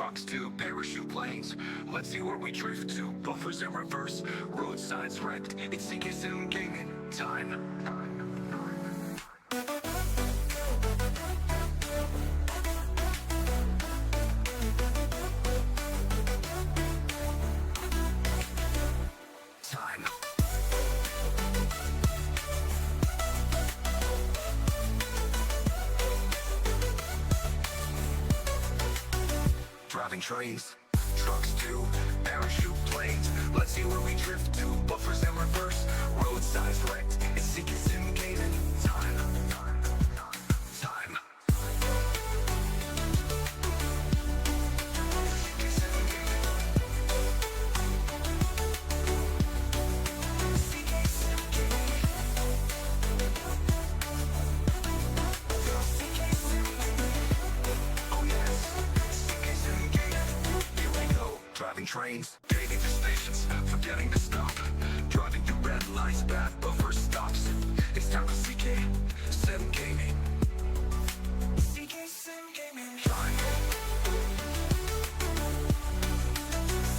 trucks to parachute planes. Let's see where we drift to. Buffers in reverse, road signs wrecked. It's CK gaming time. Driving trains, trucks to parachute planes. Let's see where we drift to. Buffers in reverse, road signs wrecked. It's CK gaming time. Driving trains, dating to stations, forgetting to stop. Driving through red lights, bad buffer stops. It's time for CK Sim Gaming. CK Sim Gaming time.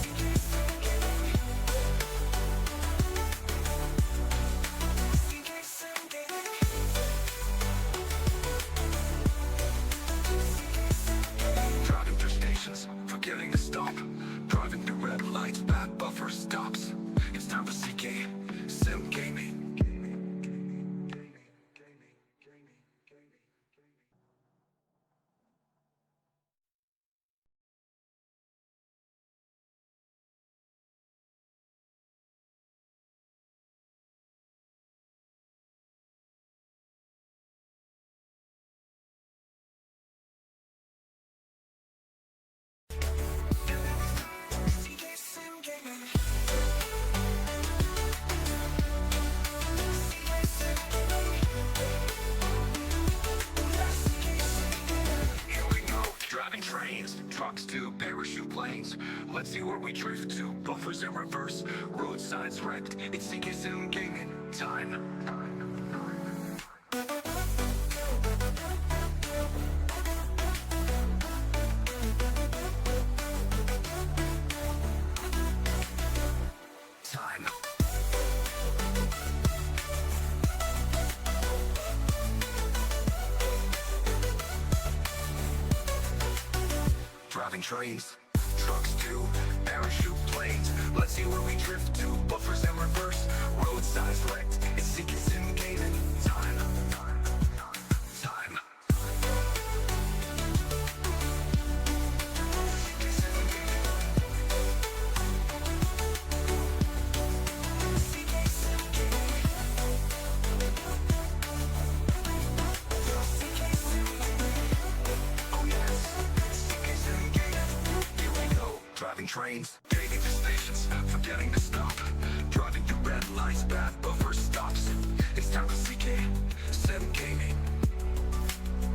CK Sim Gaming. Driving through stations, forgetting to stop. Driving through red lights, bad buffer stops. It's time for CK Sim Gaming. Trains, trucks to parachute planes. Let's see where we drift to. Buffers in reverse, road signs wrecked. It's CK Sim Gaming time. Driving trains, trucks to parachute planes. Let's see where we drift to. Buffers in reverse, road signs wrecked. It's CK Sim Gaming time. Driving trains, dating to stations, forgetting to stop. Driving through red lights, bad buffer stops. It's time for CK Sim Gaming.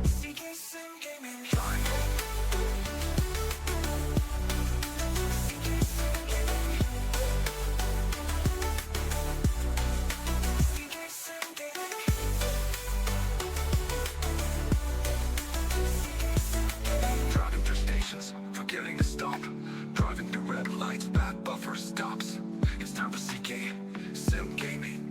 CK Sim Gaming time. CK Sim Gaming. Driving through stations, forgetting to stop. Driving through red lights, bad buffer stops. It's time for CK Sim Gaming.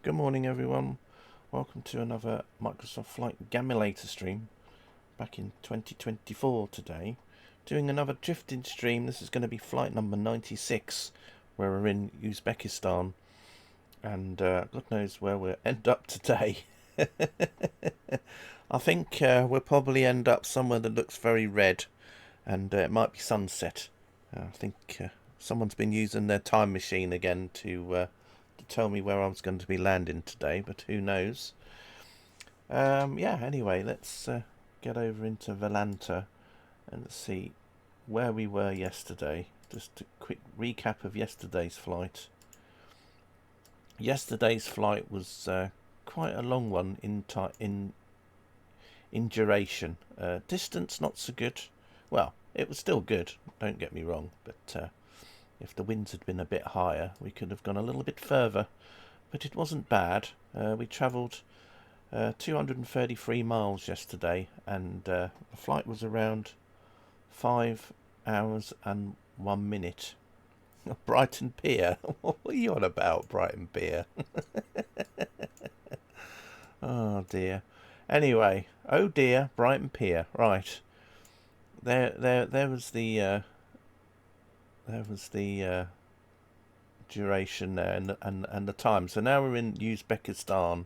Good morning everyone, welcome to another Microsoft Flight Gamulator stream back in 2024 today. Doing another drifting stream. This is going to be flight number 96 where we're in Uzbekistan and God knows where we'll end up today. I think we'll probably end up somewhere that looks very red and it might be sunset. I think someone's been using their time machine again to tell me where I was going to be landing today, but who knows. Yeah, anyway, let's get over into Valanta and see where we were yesterday. Just a quick recap of yesterday's flight. Yesterday's flight was quite a long one in duration. Distance not so good. Well, it was still good. Don't get me wrong, but if the winds had been a bit higher, we could have gone a little bit further. But it wasn't bad. We travelled 233 miles yesterday, and the flight was around 5 hours and 1 minute. Brighton Pier. What are you on about, Brighton Pier? Oh dear. Anyway, oh dear, Brighton Pier. Right. There was the duration there and the time. So now we're in Uzbekistan,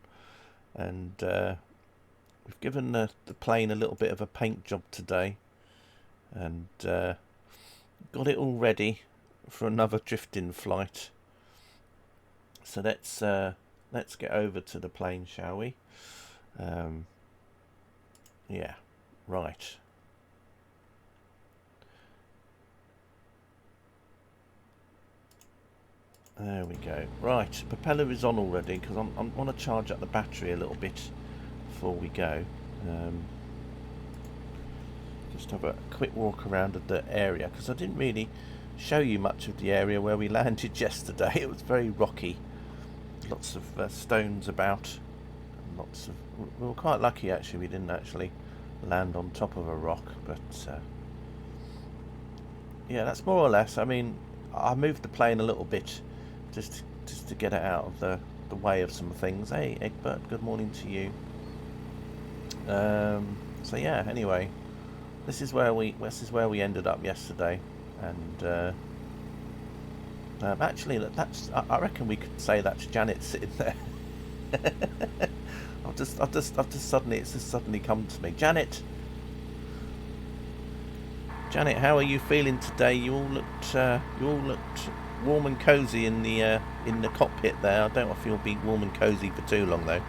and we've given the plane a little bit of a paint job today, and got it all ready for another drifting flight. So let's get over to the plane, shall we? Yeah, right. There we go. Right, propeller is on already because I want to charge up the battery a little bit before we go. Just have a quick walk around the area because I didn't really show you much of the area where we landed yesterday. It was very rocky, lots of stones about, and lots of. We were quite lucky actually. We didn't actually land on top of a rock, but yeah, that's more or less. I mean, I moved the plane a little bit just to get it out of the way of some things. Hey, Egbert, good morning to you. So yeah, anyway, this is where we ended up yesterday, and actually that's I reckon we could say that's Janet sitting there. I've just suddenly come to me. Janet, how are you feeling today? You all looked warm and cosy in the cockpit there. I don't know if you'll be warm and cosy for too long though.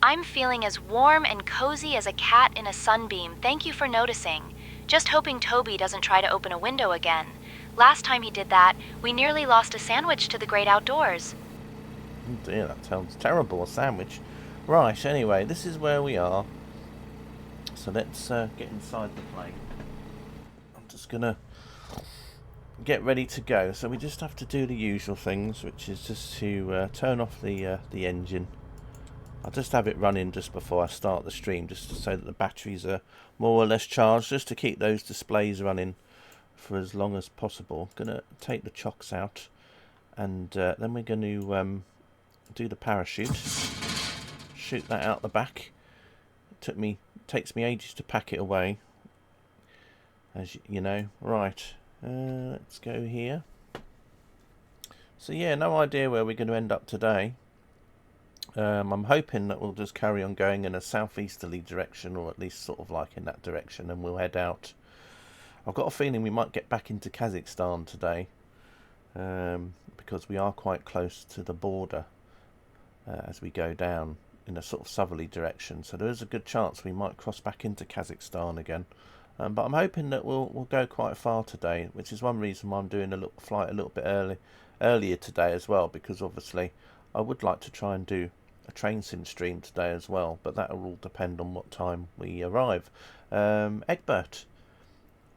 I'm feeling as warm and cozy as a cat in a sunbeam. Thank you for noticing. Just hoping Toby doesn't try to open a window again. Last time he did that, we nearly lost a sandwich to the great outdoors. Oh dear, that sounds terrible, a sandwich. Right, anyway, this is where we are. So let's get inside the plane. I'm just going to get ready to go. So we just have to do the usual things, which is just to turn off the engine. I'll just have it running just before I start the stream, just so that the batteries are more or less charged, just to keep those displays running for as long as possible. I'm going to take the chocks out, and then we're going to do the parachute. Shoot that out the back. Takes me ages to pack it away, as you know. Right, let's go here. So yeah, no idea where we're going to end up today. I'm hoping that we'll just carry on going in a southeasterly direction, or at least sort of like in that direction, and we'll head out. I've got a feeling we might get back into Kazakhstan today, because we are quite close to the border as we go down in a sort of southerly direction. So there is a good chance we might cross back into Kazakhstan again. But I'm hoping that we'll go quite far today, which is one reason why I'm doing a flight a little bit earlier today as well, because obviously I would like to try and do a train sim stream today as well, but that will all depend on what time we arrive. Egbert,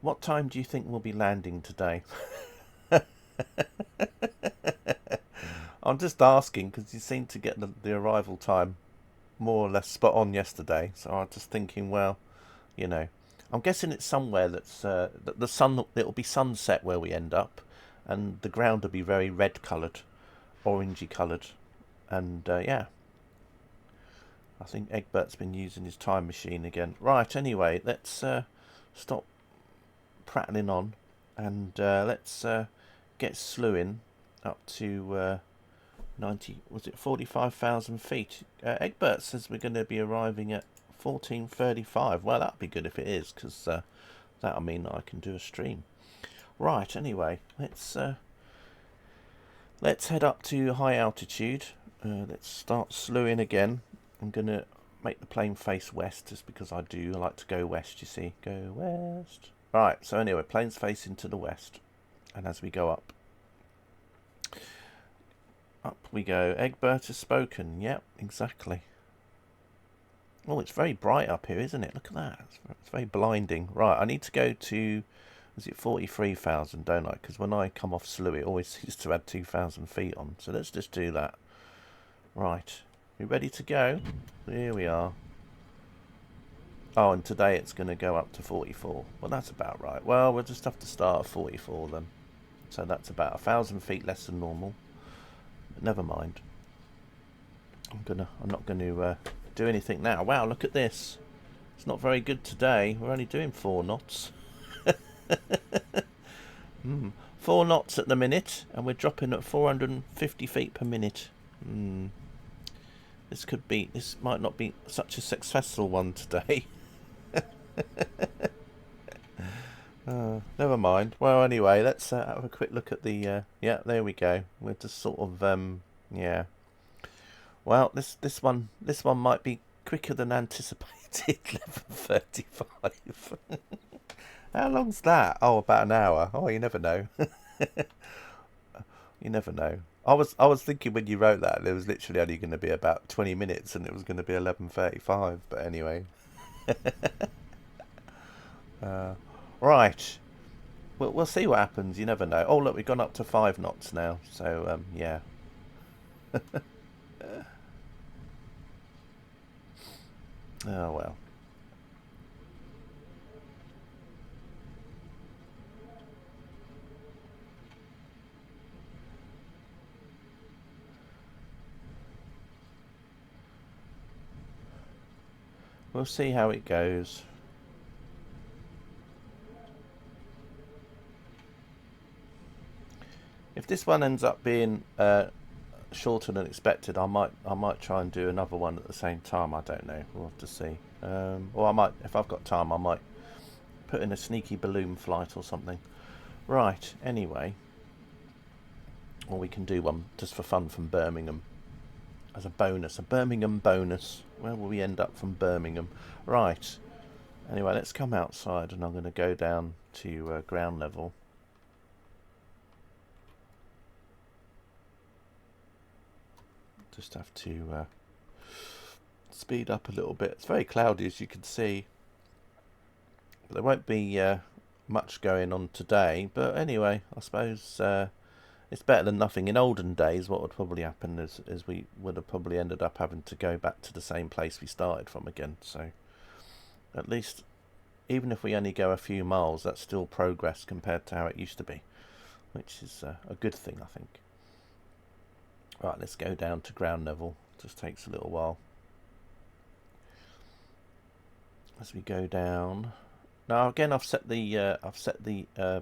what time do you think we'll be landing today? I'm just asking because you seem to get the arrival time more or less spot on yesterday, so I'm just thinking, well, you know, I'm guessing it's somewhere that's that the sun, it'll be sunset where we end up, and the ground will be very red coloured, orangey coloured, and yeah, I think Egbert's been using his time machine again. Right, anyway, let's stop prattling on, and let's get slewing up to 45,000 feet. Egbert says we're going to be arriving at 14:35. Well, that'd be good if it is, because that'll mean that I can do a stream. Right, anyway, let's head up to high altitude. Let's start slewing again. I'm going to make the plane face west, just because I like to go west, you see. Go west. Right, so anyway, plane's facing to the west. And as we go up we go. Egbert has spoken. Yep, exactly. Oh, it's very bright up here, isn't it? Look at that. It's very blinding. Right, I need to go to... Is it 43,000, don't I? Because when I come off Slough, it always seems to add 2,000 feet on. So let's just do that. Right. We ready to go? Here we are. Oh, and today it's going to go up to 44. Well, that's about right. Well, we'll just have to start at 44 then. So that's about 1,000 feet less than normal. But never mind. I'm not going to do anything now. Wow, look at this. It's not very good today. We're only doing 4 knots. 4 knots at the minute, and we're dropping at 450 feet per minute. This might not be such a successful one today. Never mind. Well, anyway, let's have a quick look at the. Yeah, there we go. We're just sort of yeah. Well, this one might be quicker than anticipated. 11:35. How long's that? Oh, about an hour. Oh, you never know. You never know. I was thinking when you wrote that, it was literally only going to be about 20 minutes, and it was going to be 11:35. But anyway. Right. We'll see what happens. You never know. Oh, look, we've gone up to 5 knots now. So yeah. Oh well. We'll see how it goes. If this one ends up being shorter than expected, I might try and do another one at the same time. I don't know. We'll have to see. Or I might, if I've got time, I might put in a sneaky balloon flight or something. Right. Anyway, or we can do one just for fun from Birmingham as a bonus, a Birmingham bonus. Where will we end up from Birmingham? Right. Anyway, let's come outside, and I'm going to go down to ground level. Just have to speed up a little bit. It's very cloudy, as you can see. But there won't be much going on today. But anyway, I suppose it's better than nothing. In olden days, what would probably happen is we would have probably ended up having to go back to the same place we started from again. So at least, even if we only go a few miles, that's still progress compared to how it used to be, which is a good thing, I think. Right, let's go down to ground level. Just takes a little while. As we go down. Now again, I've set the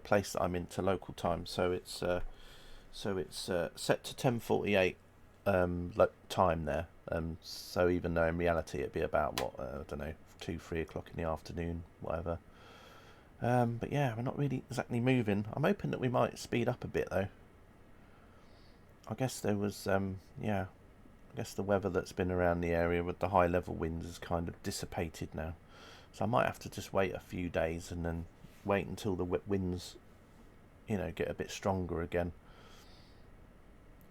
place that I'm in to local time, so it's set to 10:48 time there. So even though in reality it'd be about what I don't know, 2-3 o'clock in the afternoon, whatever. But yeah, we're not really exactly moving. I'm hoping that we might speed up a bit though. I guess there was, yeah, I guess the weather that's been around the area with the high level winds has kind of dissipated now. So I might have to just wait a few days and then wait until the winds, you know, get a bit stronger again.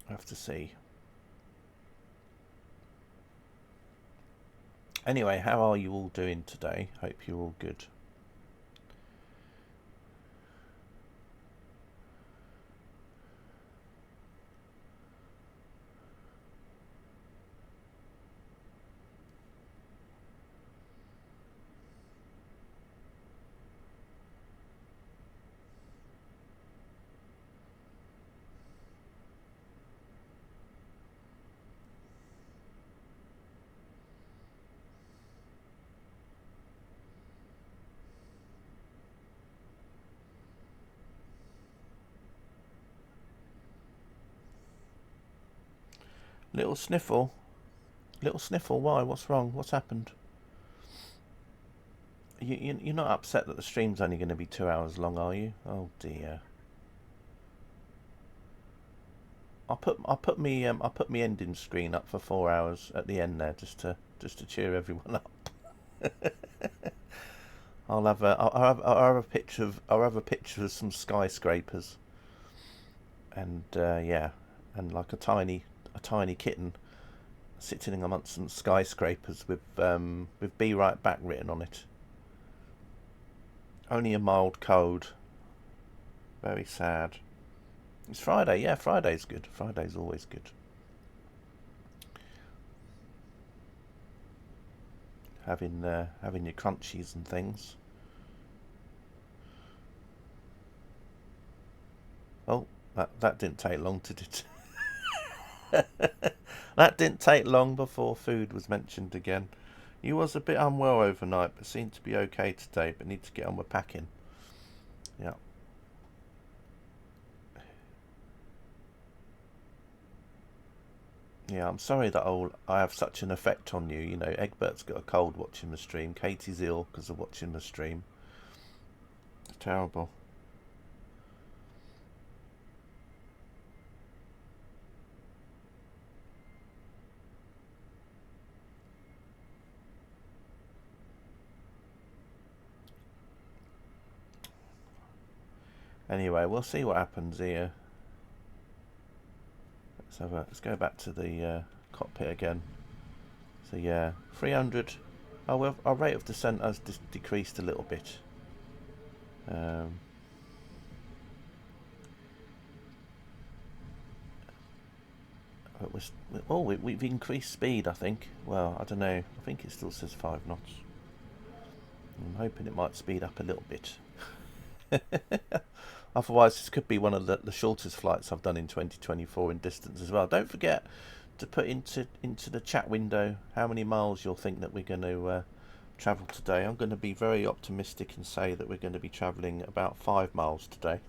I have to see. Anyway, how are you all doing today? Hope you're all good. Little sniffle. Little sniffle, why? What's wrong? What's happened? You're not upset that the stream's only going to be 2 hours long, are you? Oh dear. I'll put me ending screen up for 4 hours at the end there, just to just to cheer everyone up. I'll have a picture of some skyscrapers, and yeah, and like a tiny kitten sitting amongst some skyscrapers with "Be right back" written on it. Only a mild cold. Very sad. It's Friday. Yeah, Friday's good. Friday's always good. Having your crunchies and things. Oh, that didn't take long, did it? That didn't take long before food was mentioned again. You was a bit unwell overnight, but seemed to be okay today, but need to get on with packing. Yeah. Yeah, I'm sorry that I have such an effect on you. You know, Egbert's got a cold watching the stream. Katie's ill because of watching the stream. It's terrible. Anyway, we'll see what happens here. Let's go back to the cockpit again. So yeah, 300. Oh, well, our rate of descent has decreased a little bit. We've increased speed, I think. Well, I don't know. I think it still says 5 knots. I'm hoping it might speed up a little bit. Otherwise, this could be one of the shortest flights I've done in 2024 in distance as well. Don't forget to put into the chat window how many miles you'll think that we're going to travel today. I'm going to be very optimistic and say that we're going to be travelling about 5 miles today.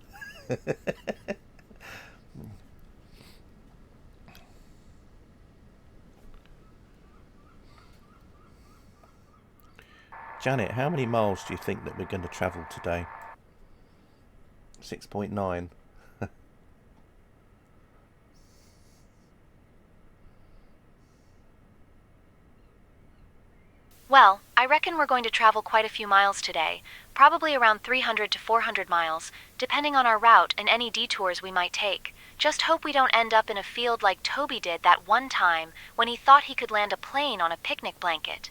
Janet, how many miles do you think that we're going to travel today? 6.9. Well, I reckon we're going to travel quite a few miles today, probably around 300 to 400 miles, depending on our route and any detours we might take. Just hope we don't end up in a field like Toby did that one time when he thought he could land a plane on a picnic blanket.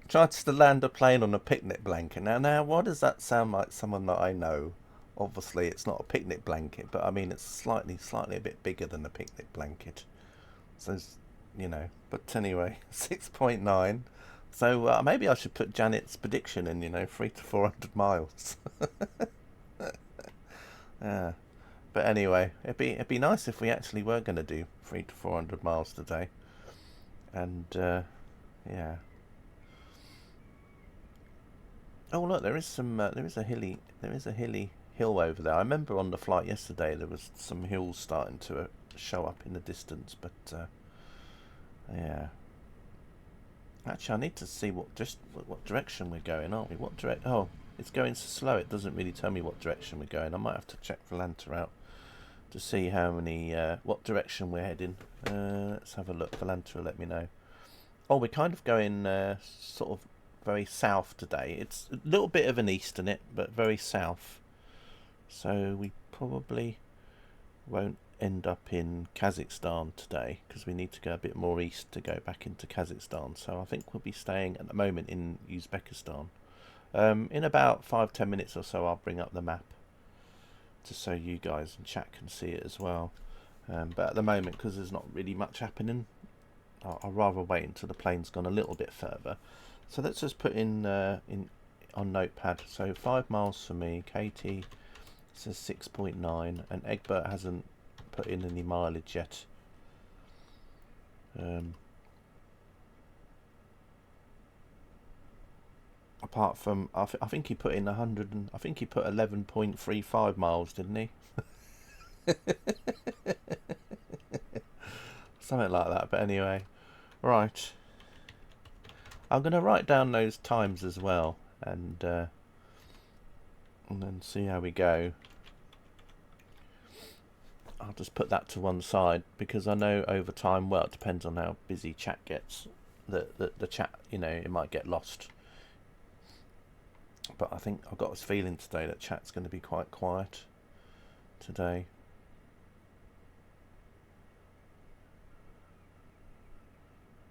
Tried to land a plane on a picnic blanket. Now, why does that sound like someone that I know? Obviously, it's not a picnic blanket, but I mean, it's slightly a bit bigger than a picnic blanket. So, you know. But anyway, 6.9. So maybe I should put Janet's prediction in. 300 to 400 miles. Yeah. But anyway, it'd be nice if we actually were going to do 300 to 400 miles today. And yeah. Oh look, there is a hilly hill over there. I remember on the flight yesterday there was some hills starting to show up in the distance, but yeah. Actually, I need to see what direction we're going, aren't we? Oh, it's going so slow. It doesn't really tell me what direction we're going. I might have to check Volanta out to see what direction we're heading. Let's have a look. Volanta will let me know. Oh, we're kind of going sort of very south today. It's a little bit of an east in it, but very south. So we probably won't end up in Kazakhstan today because we need to go a bit more east to go back into Kazakhstan. So I think we'll be staying at the moment in Uzbekistan. In about 5-10 minutes or so, I'll bring up the map just so you guys in chat can see it as well. But at the moment, because there's not really much happening, I'll rather wait until the plane's gone a little bit further. So let's just put in on Notepad. So 5 miles for me. Katie says 6.9, and Egbert hasn't put in any mileage yet. Apart from, I think he put in 100, and I think he put 11.35 miles, didn't he? Something like that. But anyway, right. I'm going to write down those times as well, and then see how we go. I'll just put that to one side, because I know over time, well, it depends on how busy chat gets. The chat, it might get lost. But I think I've got this feeling today that chat's going to be quite quiet today.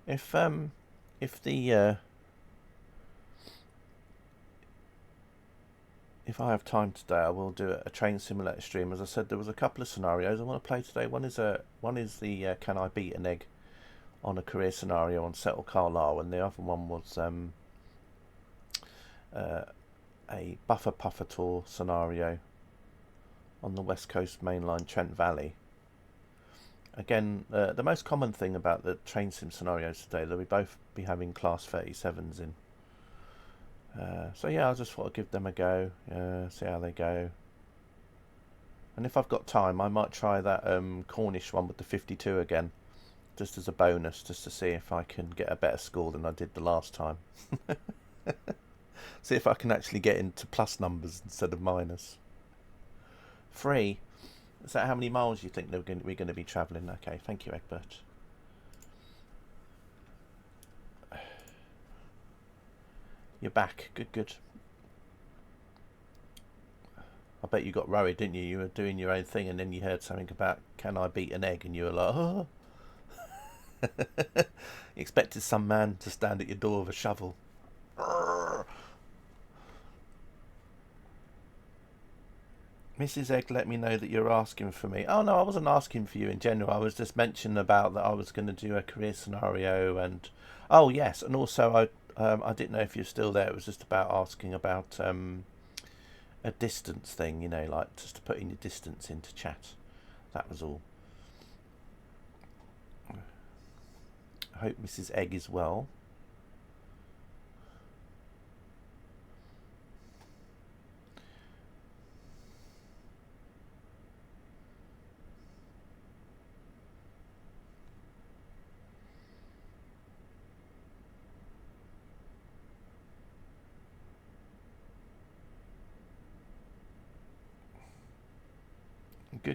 If I have time today, I will do a train simulator stream. As I said, there was a couple of scenarios I want to play today. One is the can I beat an egg on a career scenario on Settle Carlisle, and the other one was a Buffer Puffer Tour scenario on the West Coast Mainline Trent Valley. Again, the most common thing about the train sim scenarios today, they'll both be having Class 37s in. So yeah, I just thought I'd give them a go, see how they go. And if I've got time, I might try that Cornish one with the 52 again, just as a bonus, just to see if I can get a better score than I did the last time. See if I can actually get into plus numbers instead of minus. 3. Is that how many miles you think we're going to be travelling? Okay, thank you, Egbert. You're back. Good. I bet you got worried, didn't you? You were doing your own thing, and then you heard something about can I beat an egg, and you were like, oh. You expected some man to stand at your door with a shovel. Mrs. Egg let me know that you're asking for me. Oh no, I wasn't asking for you in general. I was just mentioning about that I was going to do a career scenario, and oh yes, and also I didn't know if you're still there. It was just about asking about a distance thing, like just to put in your distance into chat. That was all. I hope Mrs. Egg is well.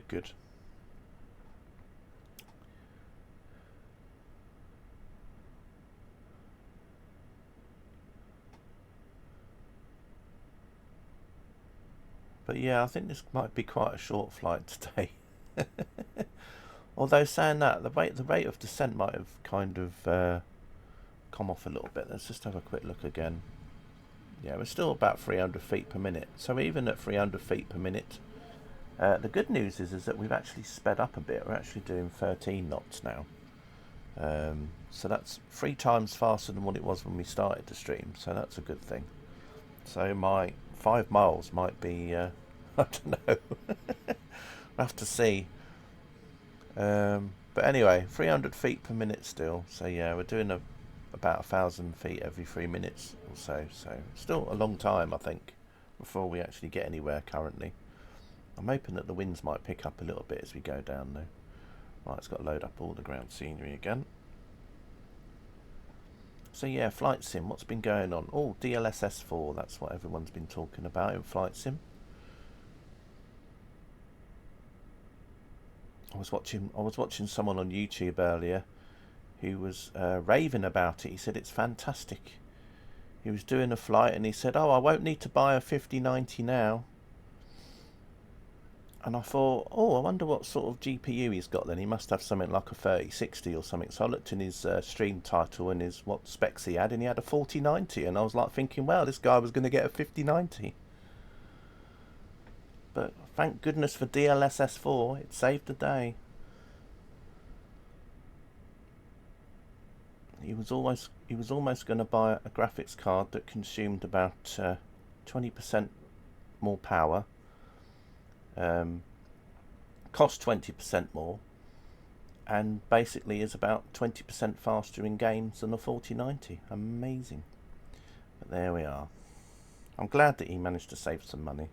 Good. But yeah, I think this might be quite a short flight today. Although saying that, the rate of descent might have kind of come off a little bit. Let's just have a quick look again. Yeah, we're still about 300 feet per minute. So even at 300 feet per minute, the good news is that we've actually sped up a bit. We're actually doing 13 knots now. So that's 3 times faster than what it was when we started the stream. So that's a good thing. So my 5 miles might be, I don't know. We'll have to see. But anyway, 300 feet per minute still. So yeah, we're doing about 1,000 feet every 3 minutes or so. So still a long time, I think, before we actually get anywhere currently. I'm hoping that the winds might pick up a little bit as we go down though. Right, it's got to load up all the ground scenery again. So yeah, Flight Sim, what's been going on? Oh, DLSS 4, that's what everyone's been talking about in Flight Sim. I was watching someone on YouTube earlier who was raving about it. He said it's fantastic. He was doing a flight and he said, oh, I won't need to buy a 5090 now. And I thought, oh, I wonder what sort of GPU he's got then. He must have something like a 3060 or something. So I looked in his stream title and what specs he had, and he had a 4090. And I was like thinking, wow, this guy was going to get a 5090. But thank goodness for DLSS 4. It saved the day. He was almost going to buy a graphics card that consumed about 20% more power. Cost 20% more, and basically is about 20% faster in games than a 4090. Amazing. But there we are. I'm glad that he managed to save some money.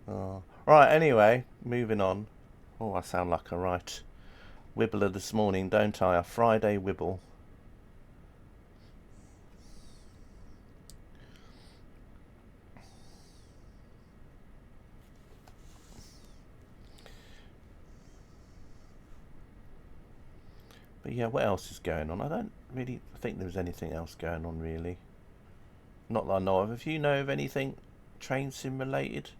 Oh. Right, anyway, moving on. Oh, I sound like a right wibbler this morning, don't I? A Friday wibble. But yeah, what else is going on? I don't really think there's anything else going on really. Not that I know of. If you know of anything train sim related,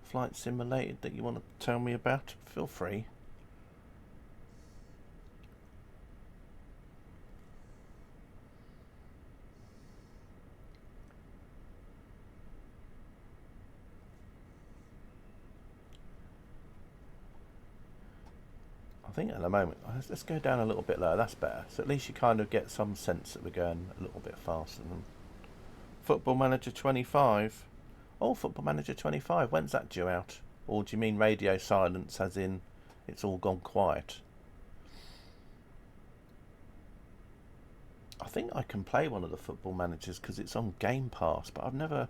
flight sim related that you want to tell me about, feel free. I think at the moment, let's go down a little bit lower, that's better. So at least you kind of get some sense that we're going a little bit faster than Football Manager 25. Oh, Football Manager 25, when's that due out? Or do you mean radio silence as in it's all gone quiet? I think I can play one of the Football Managers because it's on Game Pass, but I've never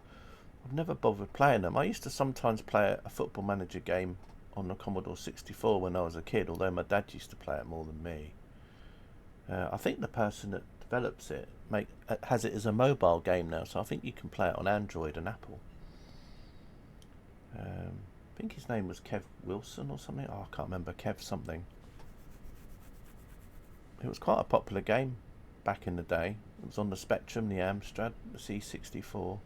bothered playing them. I used to sometimes play a Football Manager game on the Commodore 64 when I was a kid, although my dad used to play it more than me. I think the person that develops it has it as a mobile game now, so I think you can play it on Android and Apple. I think his name was Kev Wilson or something. Oh, I can't remember. Kev something. It was quite a popular game back in the day. It was on the Spectrum, the Amstrad, the C64.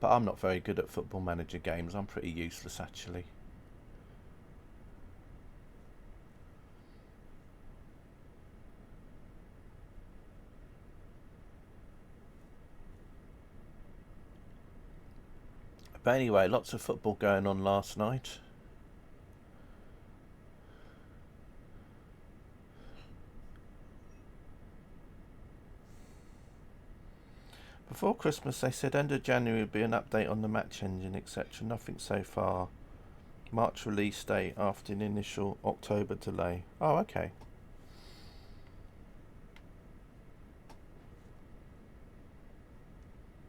But I'm not very good at Football Manager games. I'm pretty useless actually. But anyway, lots of football going on last night. Before Christmas they said end of January would be an update on the match engine, etc. Nothing so far. March release date after an initial October delay. Oh, okay.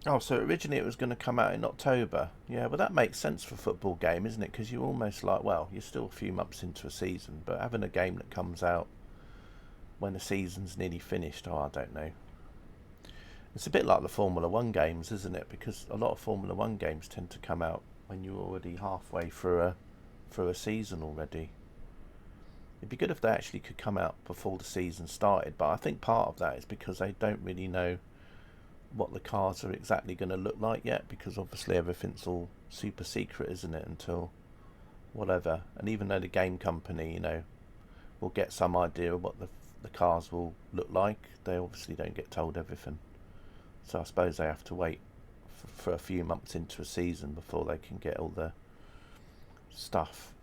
Oh, so originally it was going to come out in October. Yeah, well that makes sense for a football game, isn't it? Because you're almost like, well, you're still a few months into a season, but having a game that comes out when the season's nearly finished, oh, I don't know. It's a bit like the Formula 1 games, isn't it? Because a lot of Formula 1 games tend to come out when you're already halfway through a season already. It'd be good if they actually could come out before the season started, but I think part of that is because they don't really know what the cars are exactly going to look like yet, because obviously everything's all super secret, isn't it, until whatever. And even though the game company, will get some idea of what the cars will look like, they obviously don't get told everything. So I suppose they have to wait for a few months into a season before they can get all the stuff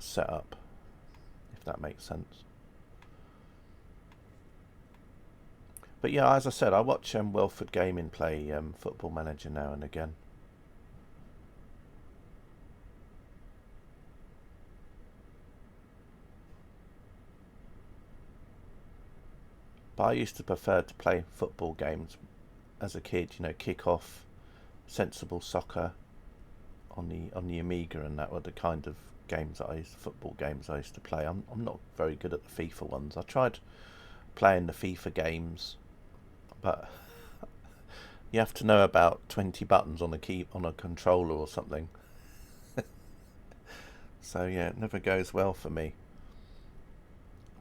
set up, if that makes sense. But yeah, as I said, I watch Welford Gaming play Football Manager now and again. But I used to prefer to play football games as a kid, kick-off, sensible soccer on the Amiga, and that were the kind of games football games I used to play. I'm not very good at the FIFA ones. I tried playing the FIFA games, but you have to know about 20 buttons on a controller or something. So yeah, it never goes well for me.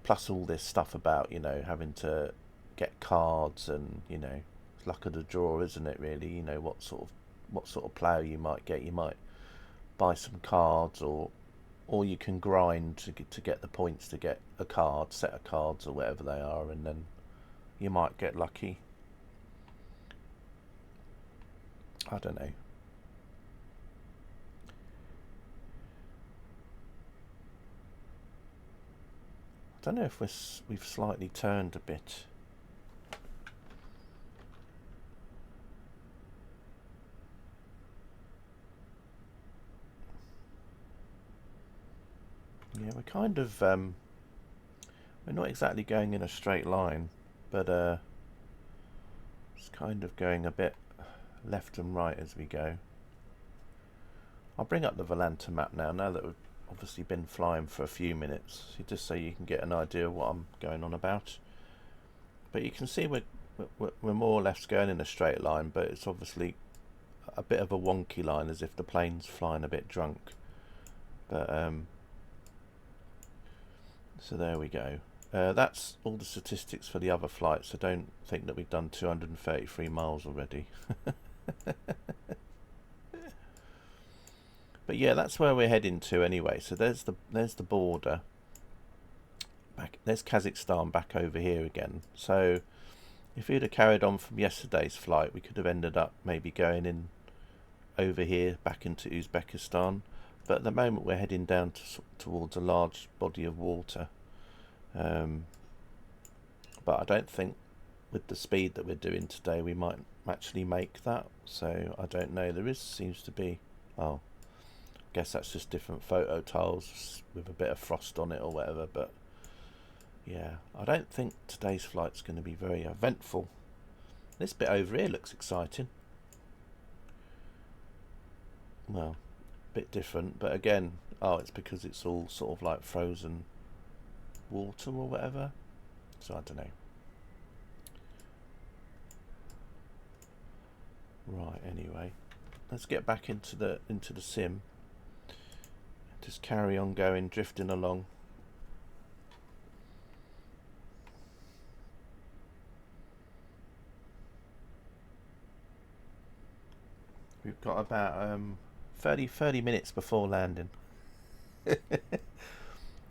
Plus all this stuff about having to get cards, and it's luck of the draw, isn't it? Really, what sort of player you might get. You might buy some cards, or you can grind to get the points to get a set of cards or whatever they are, and then you might get lucky. I don't know. I don't know if we've slightly turned a bit. Yeah, we're kind of we're not exactly going in a straight line, but it's kind of going a bit left and right as we go. I'll bring up the Volanta map now that we've obviously been flying for a few minutes, just so you can get an idea of what I'm going on about. But you can see we're more or less going in a straight line, but it's obviously a bit of a wonky line, as if the plane's flying a bit drunk. But so there we go. That's all the statistics for the other flights. I don't think that we've done 233 miles already. But yeah, that's where we're heading to anyway. So there's the border. There's Kazakhstan back over here again. So if we'd have carried on from yesterday's flight, we could have ended up maybe going in over here back into Uzbekistan. But at the moment we're heading down towards a large body of water. But I don't think with the speed that we're doing today we might actually make that. So I don't know. There seems to be, oh, I guess that's just different photo tiles with a bit of frost on it or whatever. But yeah, I don't think today's flight's going to be very eventful. This bit over here looks exciting. Well, a bit different, but again, oh, it's because it's all sort of like frozen water or whatever. So I don't know. Right, anyway, let's get back into the sim. Just carry on going, drifting along. We've got about 30 minutes before landing.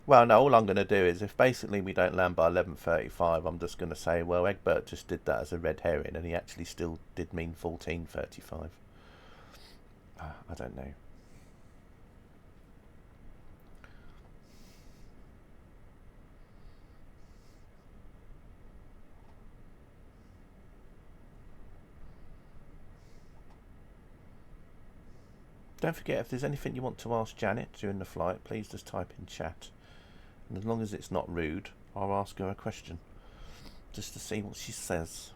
Well, no, all I'm going to do is, if basically we don't land by 11:35, I'm just going to say, well, Egbert just did that as a red herring, and he actually still did mean 14:35. I don't know. Don't forget, if there's anything you want to ask Janet during the flight, please just type in chat. And as long as it's not rude, I'll ask her a question, just to see what she says.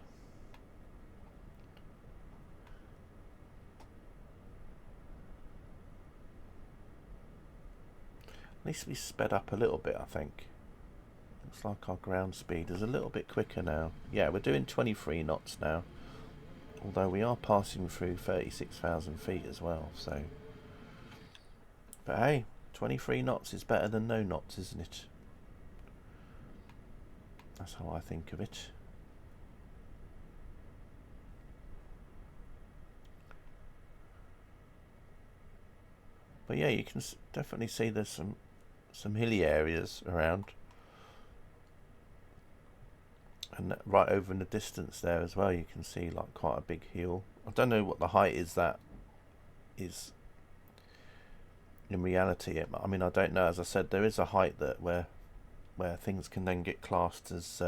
At least we sped up a little bit, I think. Looks like our ground speed is a little bit quicker now. Yeah, we're doing 23 knots now. Although we are passing through 36,000 feet as well, so... But hey, 23 knots is better than no knots, isn't it? That's how I think of it. But yeah, you can definitely see there's some hilly areas around. And right over in the distance there as well, you can see like quite a big hill. I don't know what the height is that is in reality. I mean, I don't know. As I said, there is a height that where things can then get classed as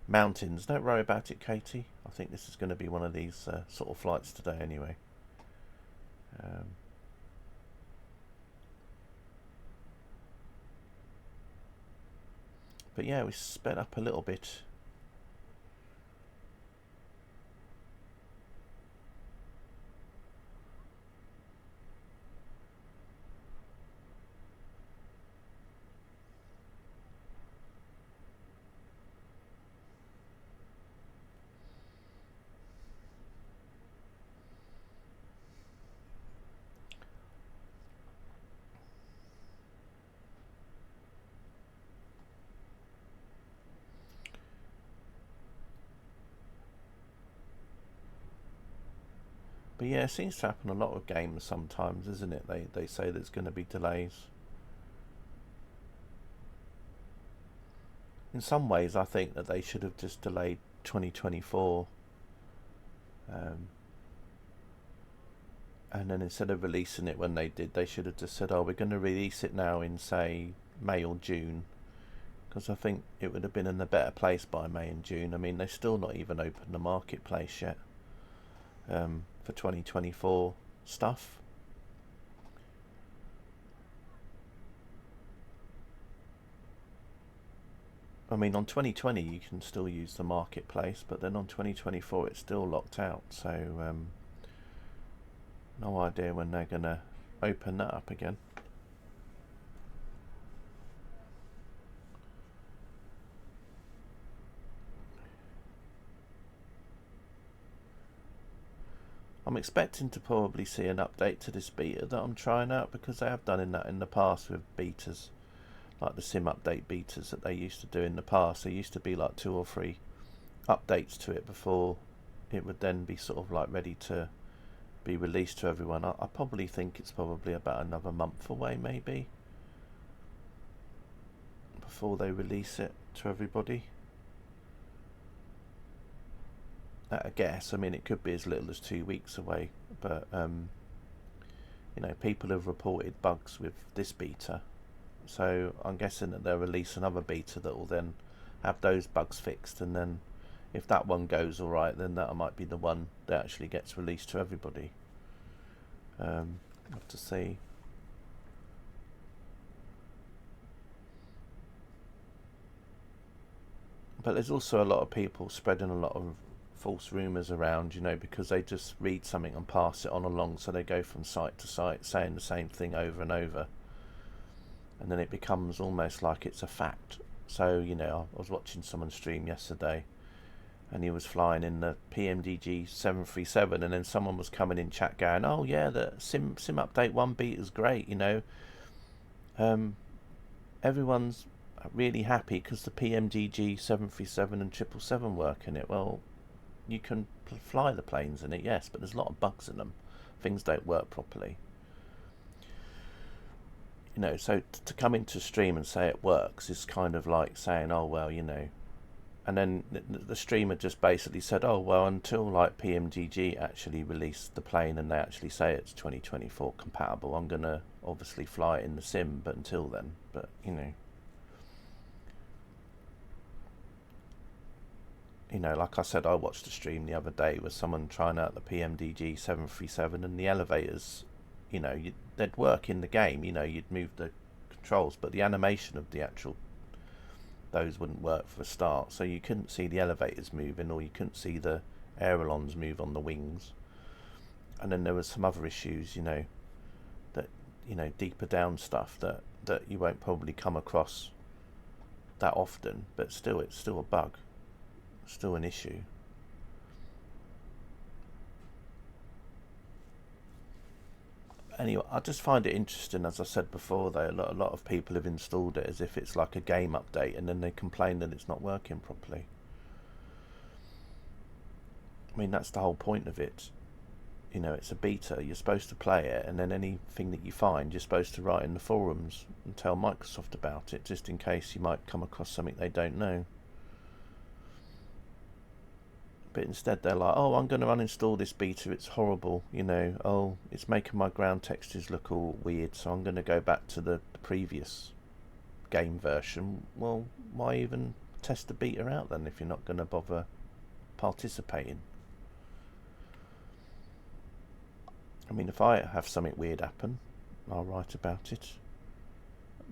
mountains. Don't worry about it, Katie. I think this is going to be one of these sort of flights today anyway. But yeah, we sped up a little bit. But yeah, it seems to happen a lot of games sometimes, isn't it? They say there's going to be delays. In some ways, I think that they should have just delayed 2024. And then instead of releasing it when they did, they should have just said, oh, we're going to release it now in, say, May or June. Because I think it would have been in a better place by May and June. I mean, they've still not even opened the marketplace yet. For 2024 stuff. I mean, on 2020 you can still use the marketplace, but then on 2024 it's still locked out, so no idea when they're going to open that up again. I'm expecting to probably see an update to this beta that I'm trying out, because they have done in the past with betas, like the sim update betas that they used to do in the past. There used to be like 2 or 3 updates to it before it would then be sort of like ready to be released to everyone. I probably think it's probably about another month away maybe before they release it to everybody. At a guess, I mean, it could be as little as 2 weeks away, but you know, people have reported bugs with this beta, so I'm guessing that they'll release another beta that will then have those bugs fixed, and then if that one goes alright, then that might be the one that actually gets released to everybody. I'll have to see. But there's also a lot of people spreading a lot of false rumours around, you know, because they just read something and pass it on along, so they go from site to site saying the same thing over and over, and then it becomes almost like it's a fact. So, you know, I was watching someone stream yesterday, and he was flying in the PMDG 737, and then someone was coming in chat going, oh yeah, the sim update 1 beta is great, you know, everyone's really happy because the PMDG 737 and 777 work in it. Well, you can fly the planes in it, yes, but there's a lot of bugs in them. Things don't work properly. You know, so to come into stream and say it works is kind of like saying, oh, well, you know. And then the streamer just basically said, oh, well, until like PMDG actually released the plane and they actually say it's 2024 compatible, I'm going to obviously fly it in the sim, but until then, but, you know. You know, like I said, I watched a stream the other day with someone trying out the PMDG 737, and the elevators, you know, they'd work in the game, you know, you'd move the controls, but the animation of the actual, those wouldn't work for a start, so you couldn't see the elevators moving, or you couldn't see the ailerons move on the wings. And then there was some other issues, you know, that, you know, deeper down stuff that you won't probably come across that often, but still, it's still a bug. Still an issue. Anyway, I just find it interesting, as I said before, though, a lot of people have installed it as if it's like a game update, and then they complain that it's not working properly. I mean, that's the whole point of it. You know, it's a beta, you're supposed to play it, and then anything that you find, you're supposed to write in the forums and tell Microsoft about it, just in case you might come across something they don't know. But instead they're like, oh, I'm going to uninstall this beta, it's horrible, you know, oh, it's making my ground textures look all weird, so I'm going to go back to the previous game version. Well, why even test the beta out then if you're not going to bother participating? I mean, if I have something weird happen, I'll write about it.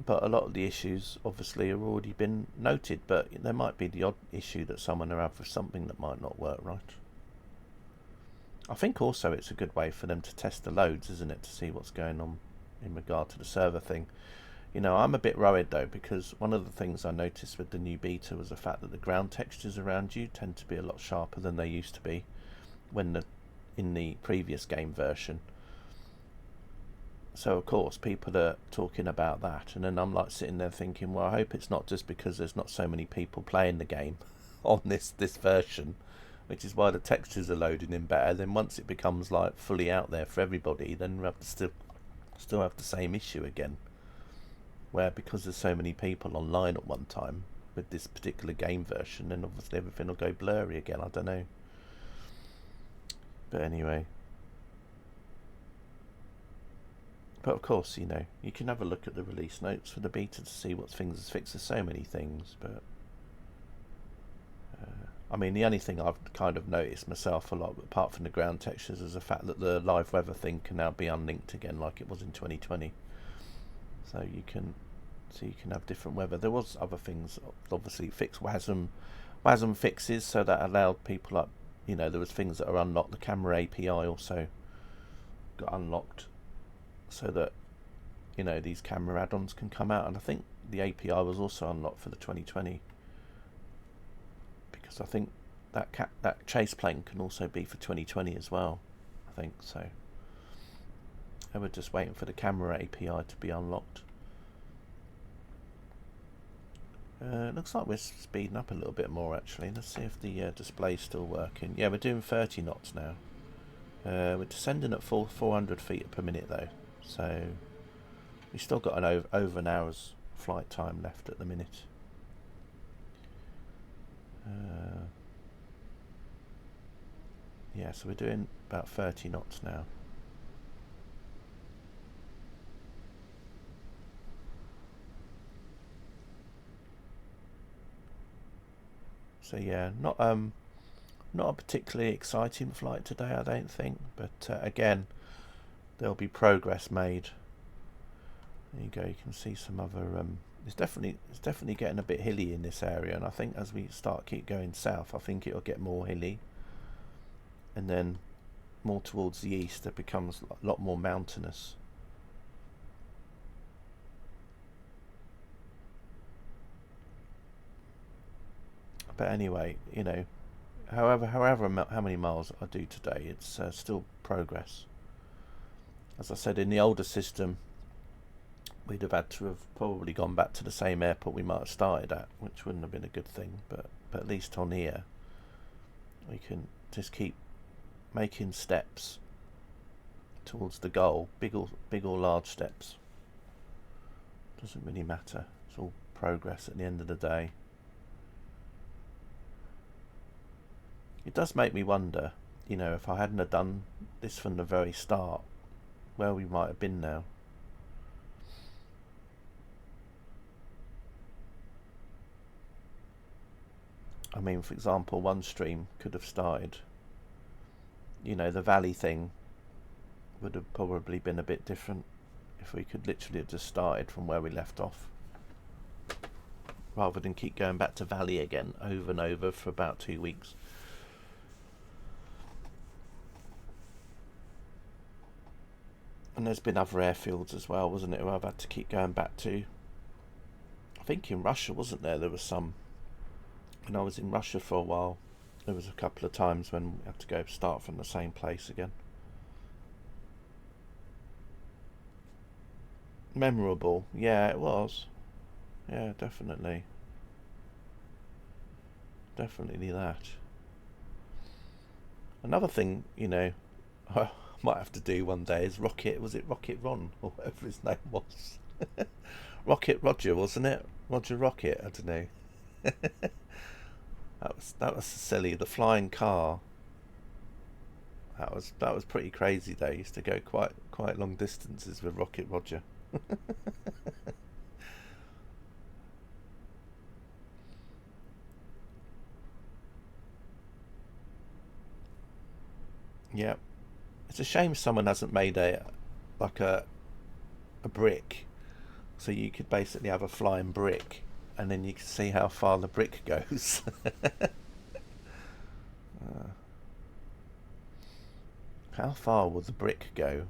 But a lot of the issues obviously have already been noted, but there might be the odd issue that someone will have with something that might not work right. I think also it's a good way for them to test the loads, isn't it, to see what's going on in regard to the server thing. You know, I'm a bit worried though, because one of the things I noticed with the new beta was the fact that the ground textures around you tend to be a lot sharper than they used to be when in the previous game version. So of course people are talking about that, and then I'm like sitting there thinking, well, I hope it's not just because there's not so many people playing the game on this version, which is why the textures are loading in better. Then once it becomes like fully out there for everybody, then we have to still have the same issue again, where because there's so many people online at one time with this particular game version, then obviously everything will go blurry again. I don't know, but anyway. But of course, you know, you can have a look at the release notes for the beta to see what things is fixed. There's so many things, but I mean, the only thing I've kind of noticed myself a lot, apart from the ground textures, is the fact that the live weather thing can now be unlinked again, like it was in 2020. So you can have different weather. There was other things, obviously, fixed WASM fixes, so that allowed people, like, you know, there was things that are unlocked. The camera API also got unlocked, so that, you know, these camera add-ons can come out. And I think the API was also unlocked for the 2020, because I think that chase plane can also be for 2020 as well. I think. So I was just waiting for the camera API to be unlocked. Looks like we're speeding up a little bit more actually. Let's see if the display's still working. Yeah, we're doing 30 knots now. We're descending at 400 feet per minute though, so we've still got over an hour's flight time left at the minute. Yeah, so we're doing about 30 knots now. So yeah, not a particularly exciting flight today, I don't think. But again, there'll be progress made. There you go. You can see some other. It's definitely getting a bit hilly in this area, and I think as we keep going south, I think it'll get more hilly, and then more towards the east, it becomes a lot more mountainous. But anyway, you know, how many miles I do today, it's still progress. As I said, in the older system, we'd have had to have probably gone back to the same airport we might have started at, which wouldn't have been a good thing. But at least on here, we can just keep making steps towards the goal, big or large steps. Doesn't really matter. It's all progress at the end of the day. It does make me wonder, you know, if I hadn't have done this from the very start, where we might have been now. I mean, for example, one stream could have started, you know, the valley thing would have probably been a bit different if we could literally have just started from where we left off, rather than keep going back to valley again over and over for about 2 weeks. And there's been other airfields as well, wasn't it, who I've had to keep going back to. I think in Russia, wasn't there? There was some. When I was in Russia for a while, there was a couple of times when we had to go start from the same place again. Memorable. Yeah, it was. Yeah, definitely. Definitely that. Another thing, you know, I might have to do one day is was it Rocket Ron or whatever his name was? Rocket Roger, wasn't it? Roger Rocket, I don't know. that was silly. The flying car. That was pretty crazy. They used to go quite long distances with Rocket Roger. Yeah, it's a shame someone hasn't made a brick, so you could basically have a flying brick, and then you can see how far the brick goes. How far will the brick go?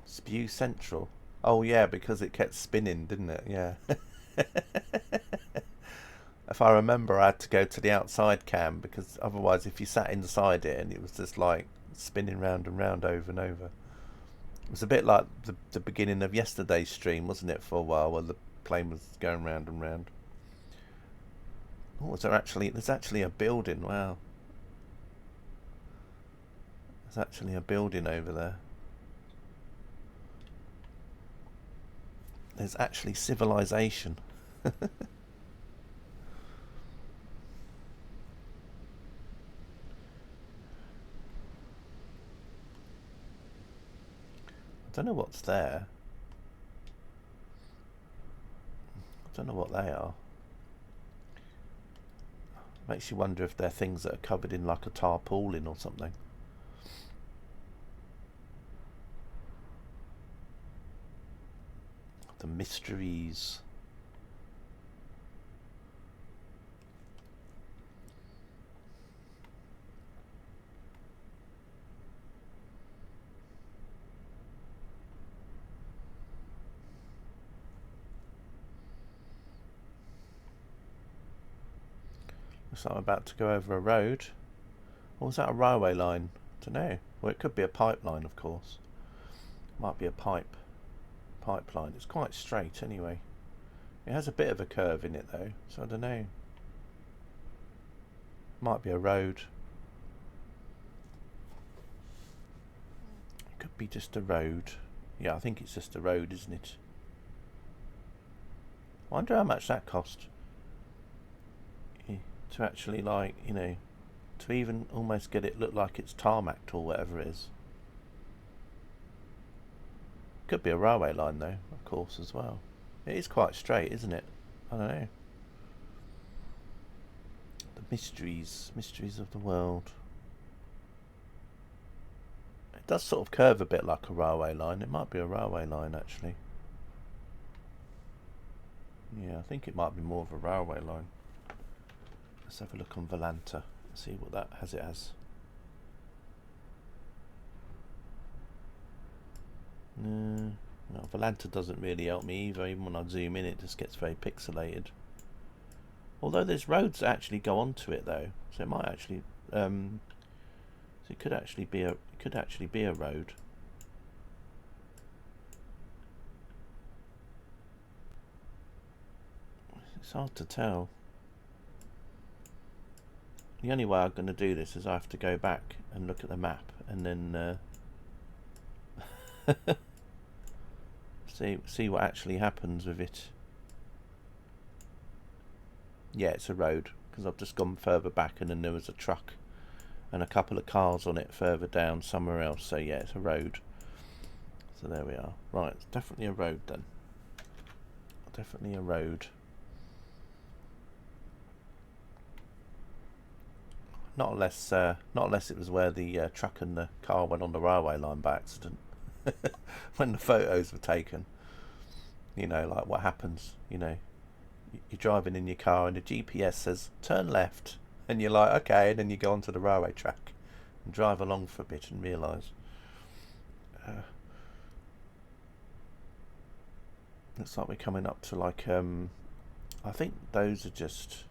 Spew Central. Oh yeah, because it kept spinning, didn't it? Yeah. If I remember, I had to go to the outside cam, because otherwise if you sat inside it and it was just like spinning round and round over and over. It was a bit like the beginning of yesterday's stream, wasn't it, for a while, where the plane was going round and round. Oh, there's actually a building. Wow. There's actually a building over there. There's actually civilization. I don't know what's there. I don't know what they are. Makes you wonder if they're things that are covered in like a tarpaulin or something. The mysteries. Looks like I'm about to go over a road. Or was that a railway line? I don't know. Well, it could be a pipeline, of course. Might be a pipeline. It's quite straight anyway. It has a bit of a curve in it though, so I don't know. Might be a road. It could be just a road. Yeah, I think it's just a road, isn't it? I wonder how much that cost. To actually, like, you know, to even almost get it look like it's tarmacked or whatever it is. Could be a railway line though, of course, as well. It is quite straight, isn't it? I don't know. The mysteries of the world. It does sort of curve a bit like a railway line. It might be a railway line, actually. Yeah, I think it might be more of a railway line. Let's have a look on Volanta. See what that has it as. No, Volanta doesn't really help me either. Even when I zoom in, it just gets very pixelated. Although there's roads that actually go onto it though, so it might actually, so it could actually be a road. It's hard to tell. The only way I'm going to do this is I have to go back and look at the map and then see what actually happens with it. Yeah, it's a road because I've just gone further back and then there was a truck and a couple of cars on it further down somewhere else. So yeah, it's a road. So there we are. Right, it's definitely a road then. Definitely a road. Not unless it was where the truck and the car went on the railway line by accident. When the photos were taken. You know, like what happens, you know. You're driving in your car and the GPS says, turn left. And you're like, okay, and then you go onto the railway track and drive along for a bit and realise. Looks like we're coming up to like, I think those are just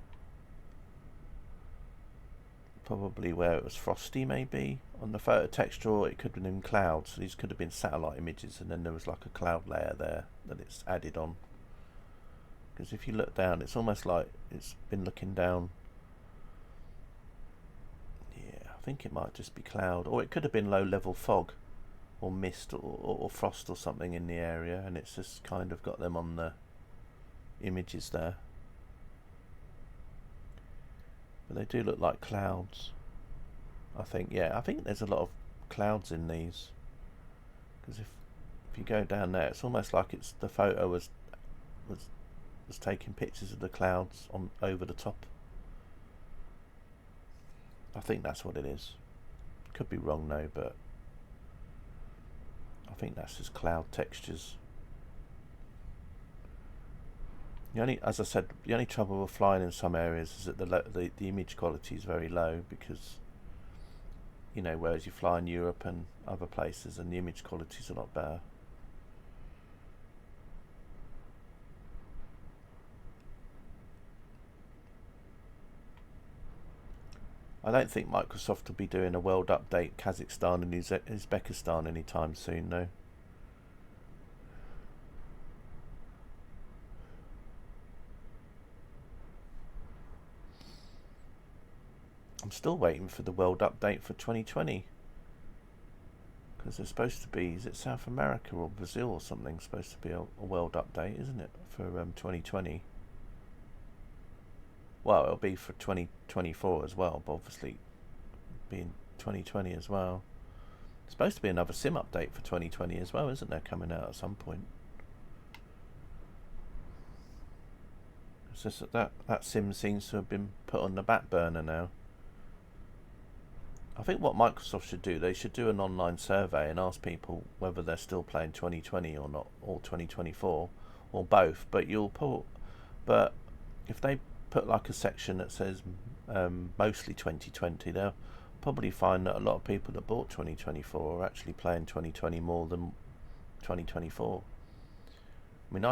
probably where it was frosty maybe on the photo texture, or it could have been clouds. These could have been satellite images and then there was like a cloud layer there that it's added on. Because if you look down, it's almost like it's been looking down. Yeah, I think it might just be cloud, or it could have been low level fog or mist or frost or something in the area, and it's just kind of got them on the images there. But they do look like clouds, I think. Yeah, I think there's a lot of clouds in these, because if you go down there, it's almost like it's the photo was taking pictures of the clouds on over the top. I think that's what it is. Could be wrong though, but I think that's just cloud textures. As I said, the only trouble with flying in some areas is that the image quality is very low, because, you know, whereas you fly in Europe and other places and the image quality is a lot better. I don't think Microsoft will be doing a world update Kazakhstan and Uzbekistan anytime soon, though. I'm still waiting for the world update for 2020, because there's supposed to be, is it South America or Brazil or something, supposed to be a world update, isn't it, for 2020? Well, it'll be for 2024 as well, but obviously being 2020 as well. There's supposed to be another sim update for 2020 as well, isn't there, coming out at some point? It's just that sim seems to have been put on the back burner now. I think what Microsoft should do, they should do an online survey and ask people whether they're still playing 2020 or not, or 2024, or both. But if they put like a section that says mostly 2020, they'll probably find that a lot of people that bought 2024 are actually playing 2020 more than 2024. I mean,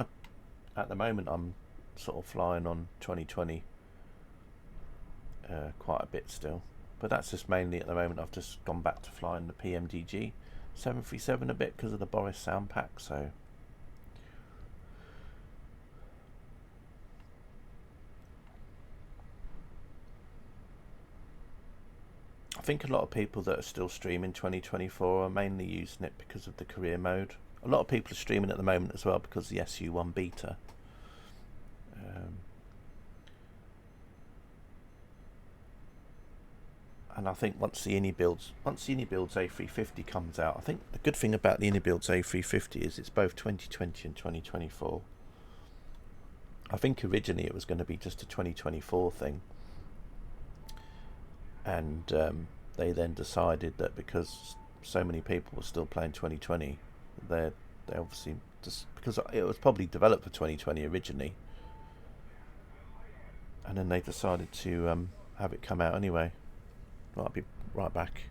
at the moment I'm sort of flying on 2020 quite a bit still. But that's just mainly at the moment. I've just gone back to flying the PMDG 737 a bit because of the Boris sound pack. So I think a lot of people that are still streaming 2024 are mainly using it because of the career mode. A lot of people are streaming at the moment as well because of the SU1 beta. And I think once the Unibuilds A350 comes out, I think the good thing about the Unibuilds A350 is it's both 2020 and 2024. I think originally it was going to be just a 2024 thing, and they then decided that because so many people were still playing 2020, they obviously, just because it was probably developed for 2020 originally, and then they decided to have it come out anyway. I'll be right back.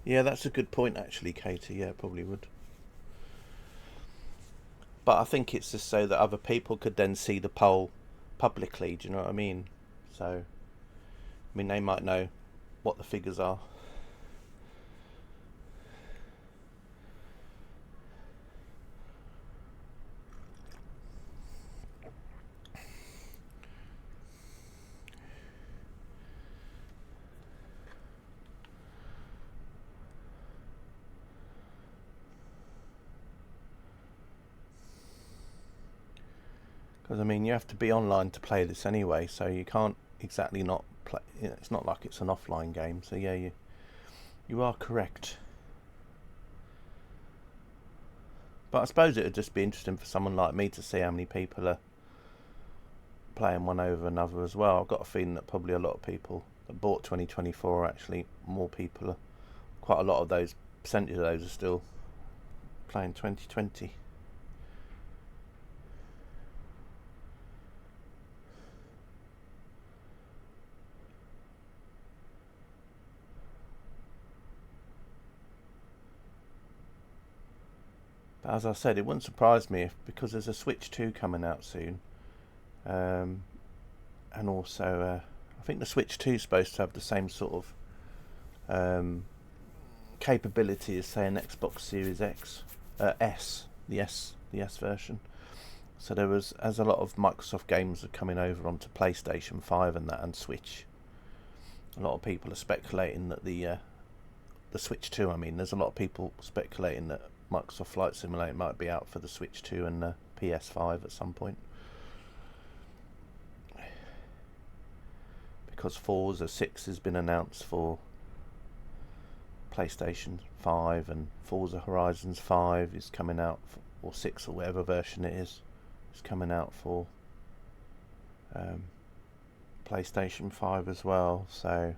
Yeah, that's a good point, actually, Katie. Yeah, probably would. But I think it's just so that other people could then see the poll publicly. Do you know what I mean? So, I mean, they might know what the figures are. Because, I mean, you have to be online to play this anyway, so you can't exactly not play. You know, it's not like it's an offline game. So, yeah, you are correct. But I suppose it would just be interesting for someone like me to see how many people are playing one over another as well. I've got a feeling that probably a lot of people that bought 2024 are actually more people. Quite a lot of those, percentage of those are still playing 2020. But as I said, it wouldn't surprise me if, because there's a Switch 2 coming out soon, and also I think the Switch 2 is supposed to have the same sort of capability as, say, an Xbox Series X, the S version. So there was, as a lot of Microsoft games are coming over onto PlayStation 5 and that, and Switch, a lot of people are speculating that the Switch 2, I mean, there's a lot of people speculating that Microsoft Flight Simulator might be out for the Switch 2 and the PS5 at some point. Because Forza 6 has been announced for PlayStation 5, and Forza Horizons 5 is coming out, or 6 or whatever version it is coming out for PlayStation 5 as well. So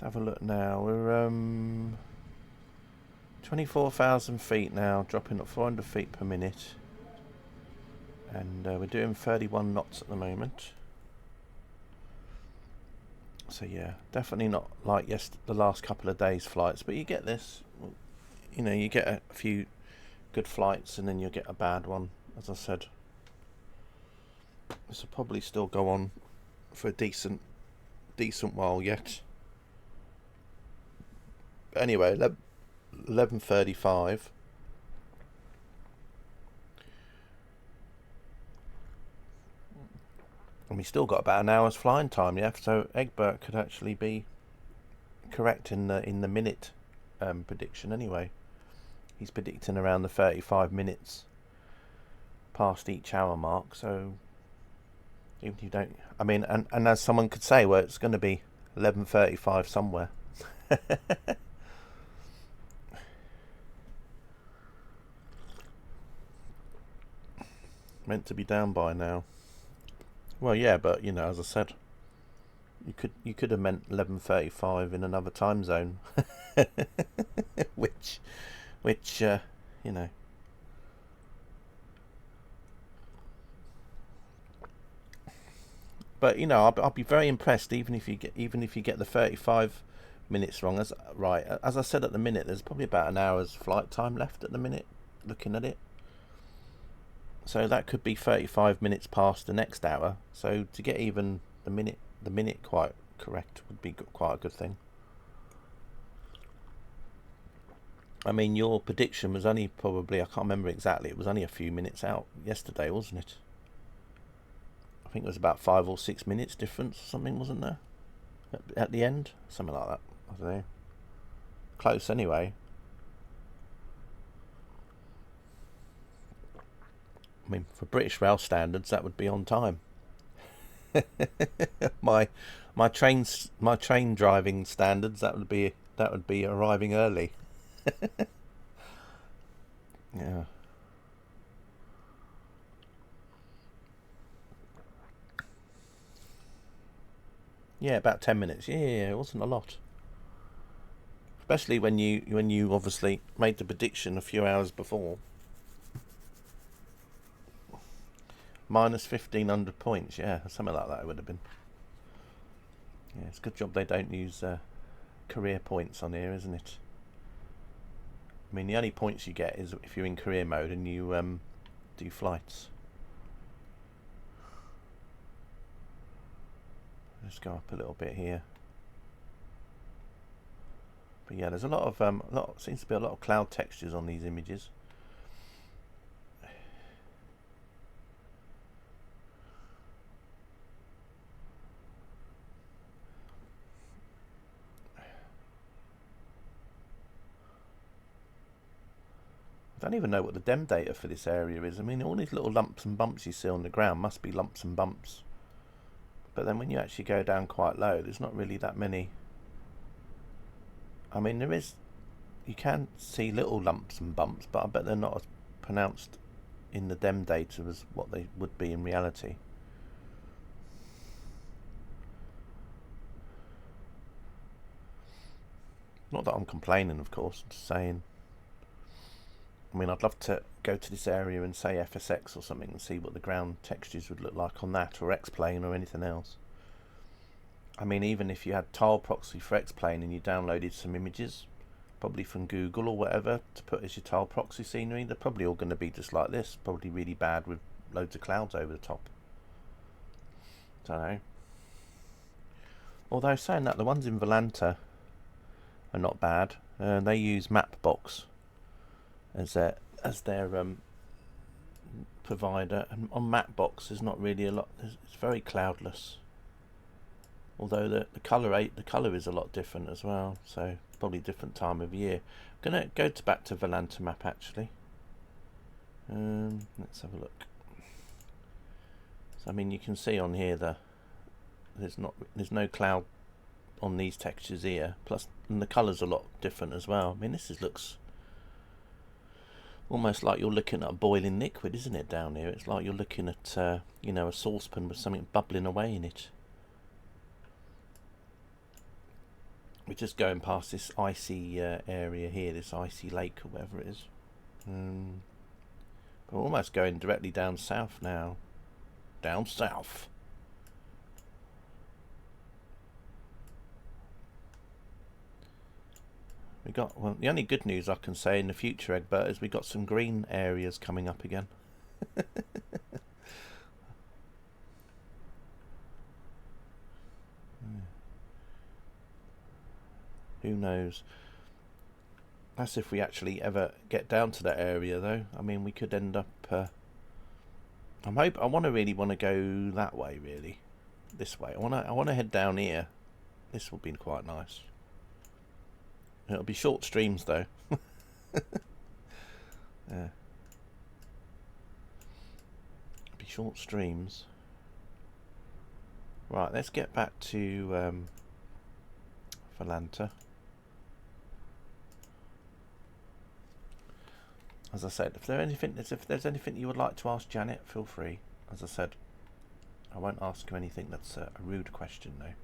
have a look now. We're 24,000 feet now, dropping at 400 feet per minute, and we're doing 31 knots at the moment. So yeah, definitely not like the last couple of days' flights, but you get this. You know, you get a few good flights, and then you get a bad one. As I said, this will probably still go on for a decent while yet. Anyway, 11:35. And we still got about an hour's flying time, yeah. So Egbert could actually be correct in the minute prediction. Anyway, he's predicting around the 35 minutes past each hour mark. So even if you don't, I mean, and as someone could say, well, it's going to be 11:35 somewhere. Meant to be down by now. Well, yeah, but you know, as I said, you could have meant 11:35 in another time zone, which you know. But you know, I'll be very impressed even if you get the 35 minutes wrong. As I said, at the minute, there's probably about an hour's flight time left at the minute. Looking at it. So that could be 35 minutes past the next hour. So to get even the minute quite correct would be quite a good thing. I mean, your prediction was only probably, I can't remember exactly, it was only a few minutes out yesterday, wasn't it? I think it was about 5 or 6 minutes difference or something, wasn't there? At the end? Something like that. I don't know. Close anyway. I mean, for British rail standards, that would be on time. my train driving standards, that would be arriving early. Yeah. Yeah, about 10 minutes. Yeah, it wasn't a lot. Especially when you obviously made the prediction a few hours before. Minus 1,500 points, yeah, something like that it would have been. Yeah, it's a good job they don't use career points on here, isn't it? I mean, the only points you get is if you're in career mode and you do flights. Let's go up a little bit here. But yeah, there's a lot of seems to be a lot of cloud textures on these images. I don't even know what the dem data for this area is. I mean, all these little lumps and bumps you see on the ground must be lumps and bumps. But then when you actually go down quite low, there's not really that many. I mean, you can see little lumps and bumps, but I bet they're not as pronounced in the dem data as what they would be in reality. Not that I'm complaining, of course, I'm just saying. I mean, I'd love to go to this area and say FSX or something and see what the ground textures would look like on that, or X-Plane or anything else. I mean, even if you had tile proxy for X-Plane and you downloaded some images, probably from Google or whatever, to put as your tile proxy scenery, they're probably all going to be just like this, probably really bad with loads of clouds over the top. Don't know. Although saying that, the ones in Volanta are not bad. They use Mapbox as their provider, and on Mapbox there's not really a lot. It's very cloudless. Although the colour is a lot different as well, so probably different time of year. I'm gonna go back to Volanta map actually. Let's have a look. So I mean, you can see on here there's no cloud on these textures here. Plus, and the colour's a lot different as well. I mean, looks almost like you're looking at a boiling liquid, isn't it? Down here, it's like you're looking at a saucepan with something bubbling away in it. We're just going past this icy area here, this icy lake or whatever it is. We're almost going directly down south now. Down south. Well, the only good news I can say in the future, Egbert, is we got some green areas coming up again. Who knows? That's if we actually ever get down to that area, though. I mean, we could end up. I really want to go that way. Really, this way. I want to head down here. This will be quite nice. It'll be short streams, though. Yeah. It'll be short streams. Right, let's get back to Volanta. As I said, if there's anything you would like to ask Janet, feel free. As I said, I won't ask you anything that's a rude question, though.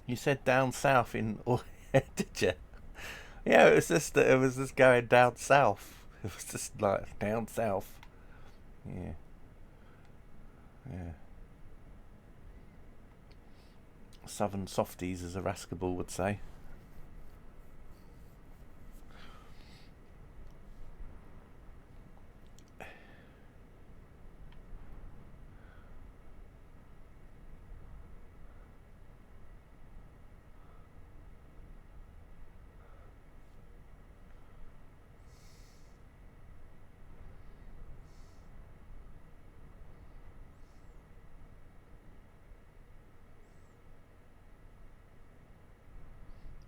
You said down south in, did you? Yeah, it was just going down south. It was just like down south. Yeah. Yeah. Southern softies, as a Rascable would say.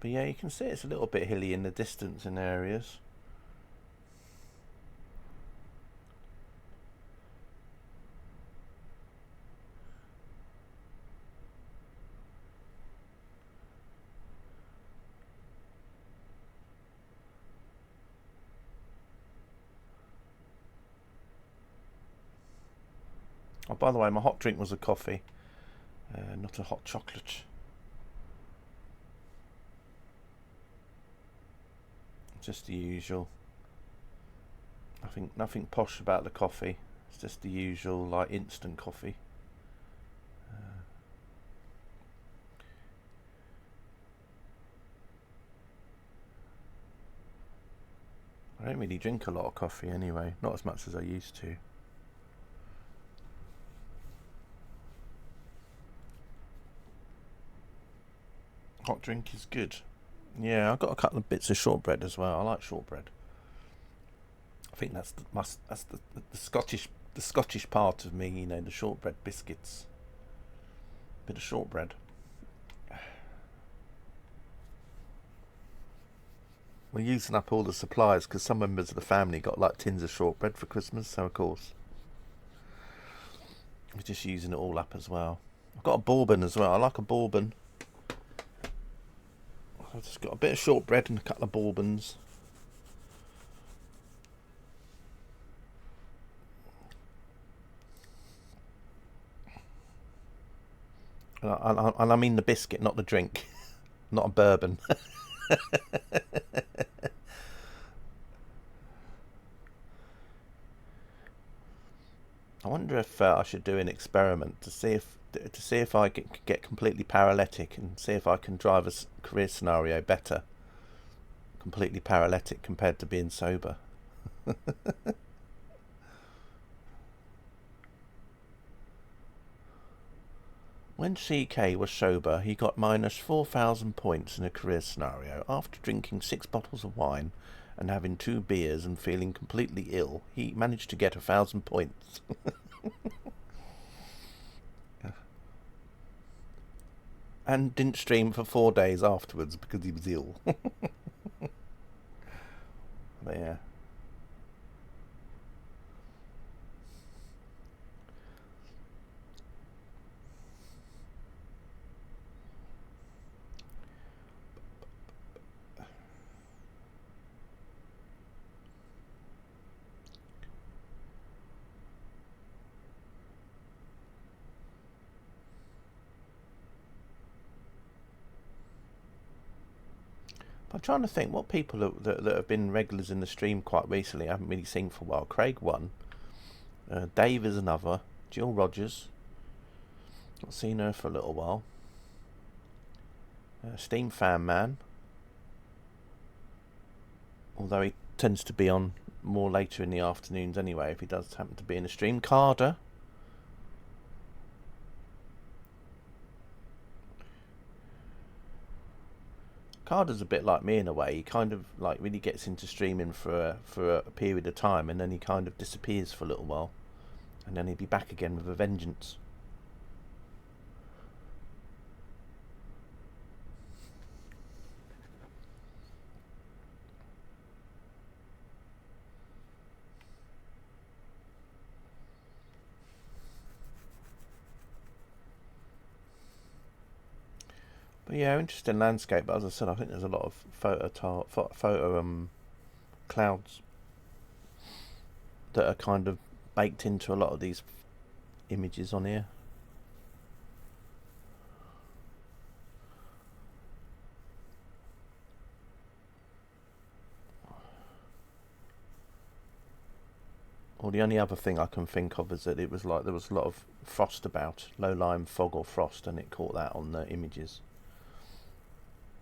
But yeah, you can see it's a little bit hilly in the distance in areas. Oh, by the way, my hot drink was a coffee, not a hot chocolate. Just the usual. Nothing posh about the coffee. It's just the usual, like, instant coffee. I don't really drink a lot of coffee anyway, not as much as I used to. Hot drink is good. Yeah, I've got a couple of bits of shortbread as well. I like shortbread. I think that's the Scottish part of me, you know, the shortbread biscuits. Bit of shortbread. We're using up all the supplies because some members of the family got like tins of shortbread for Christmas, so of course we're just using it all up as well. I've got a bourbon as well. I like a bourbon. I've just got a bit of shortbread and a couple of bourbons. And I mean the biscuit, not the drink. Not a bourbon. I wonder if I should do an experiment to see if I get completely paralytic and see if I can drive a career scenario better. Completely paralytic compared to being sober. When CK was sober, he got minus 4,000 points in a career scenario. After drinking 6 bottles of wine and having 2 beers and feeling completely ill, he managed to get 1,000 points. And didn't stream for 4 days afterwards because he was ill. But yeah. I'm trying to think what people that have been regulars in the stream quite recently I haven't really seen for a while. Craig one, Dave is another, Jill Rogers, not seen her for a little while, Steam Fan Man, although he tends to be on more later in the afternoons anyway if he does happen to be in a stream. Carder, Carter's a bit like me in a way. He kind of like really gets into streaming for a period of time, and then he kind of disappears for a little while, and then he'll be back again with a vengeance. But yeah, interesting landscape. But as I said, I think there's a lot of photo clouds that are kind of baked into a lot of these images on here. Or the only other thing I can think of is that it was like there was a lot of frost about, low-lying fog or frost, and it caught that on the images.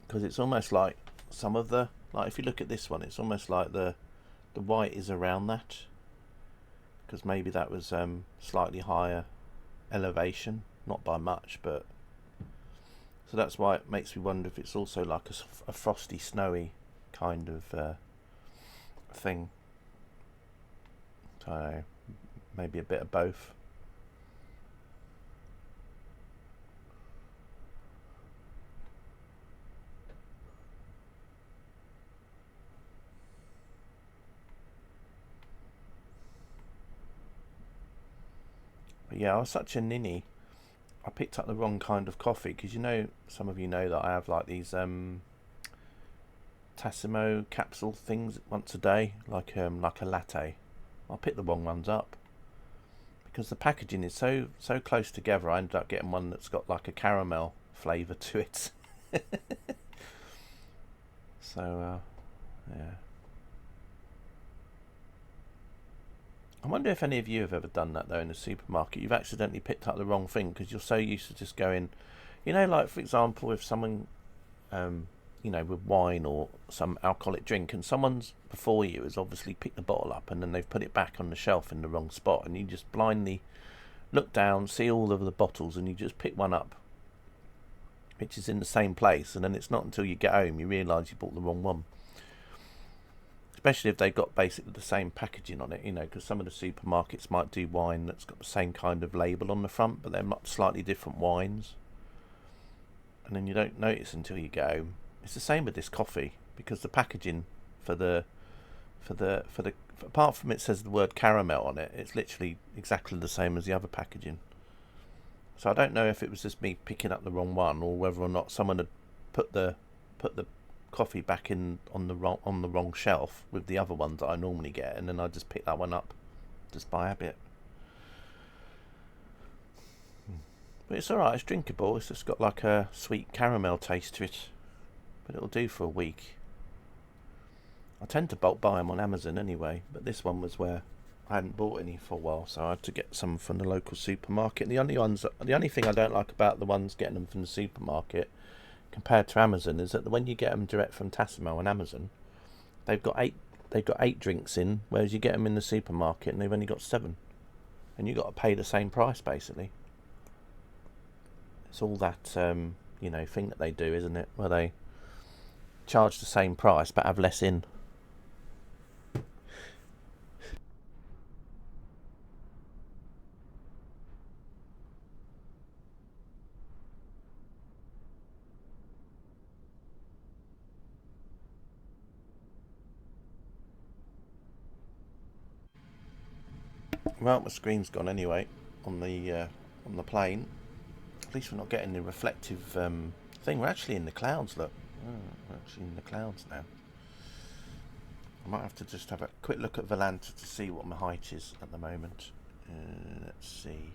Because it's almost like some of the, like if you look at this one, it's almost like the white is around that, because maybe that was slightly higher elevation, not by much, but so that's why it makes me wonder if it's also like a frosty, snowy kind of thing. So maybe a bit of both. But yeah, I was such a ninny. I picked up the wrong kind of coffee because, you know, some of you know that I have like these Tassimo capsule things once a day, like a latte. I picked the wrong ones up because the packaging is so close together. I ended up getting one that's got like a caramel flavour to it. So yeah. I wonder if any of you have ever done that though in the supermarket. You've accidentally picked up the wrong thing because you're so used to just going, like for example, if someone, with wine or some alcoholic drink, and someone's before you has obviously picked the bottle up and then they've put it back on the shelf in the wrong spot, and you just blindly look down, see all of the bottles, and you just pick one up, which is in the same place, and then it's not until you get home you realise you bought the wrong one. Especially if they've got basically the same packaging on it, because some of the supermarkets might do wine that's got the same kind of label on the front, but they're slightly different wines. And then you don't notice until you go home. It's the same with this coffee, because the packaging for the apart from it says the word caramel on it, it's literally exactly the same as the other packaging. So I don't know if it was just me picking up the wrong one, or whether or not someone had put the coffee back in on the wrong shelf with the other ones that I normally get, and then I just pick that one up just by habit. But it's alright, it's drinkable. It's just got like a sweet caramel taste to it, but it'll do for a week. I tend to bulk buy them on Amazon anyway, but this one was where I hadn't bought any for a while, so I had to get some from the local supermarket. The only thing I don't like about the ones getting them from the supermarket compared to Amazon is that when you get them direct from Tassimo on Amazon, they've got eight drinks in, whereas you get them in the supermarket and they've only got 7, and you've got to pay the same price basically. It's all that thing that they do, isn't it, where they charge the same price but have less in. Well, my screen's gone anyway on the plane. At least we're not getting the reflective thing. We're actually in the clouds, look. We're actually in the clouds now. I might have to just have a quick look at Volanta to see what my height is at the moment. Let's see.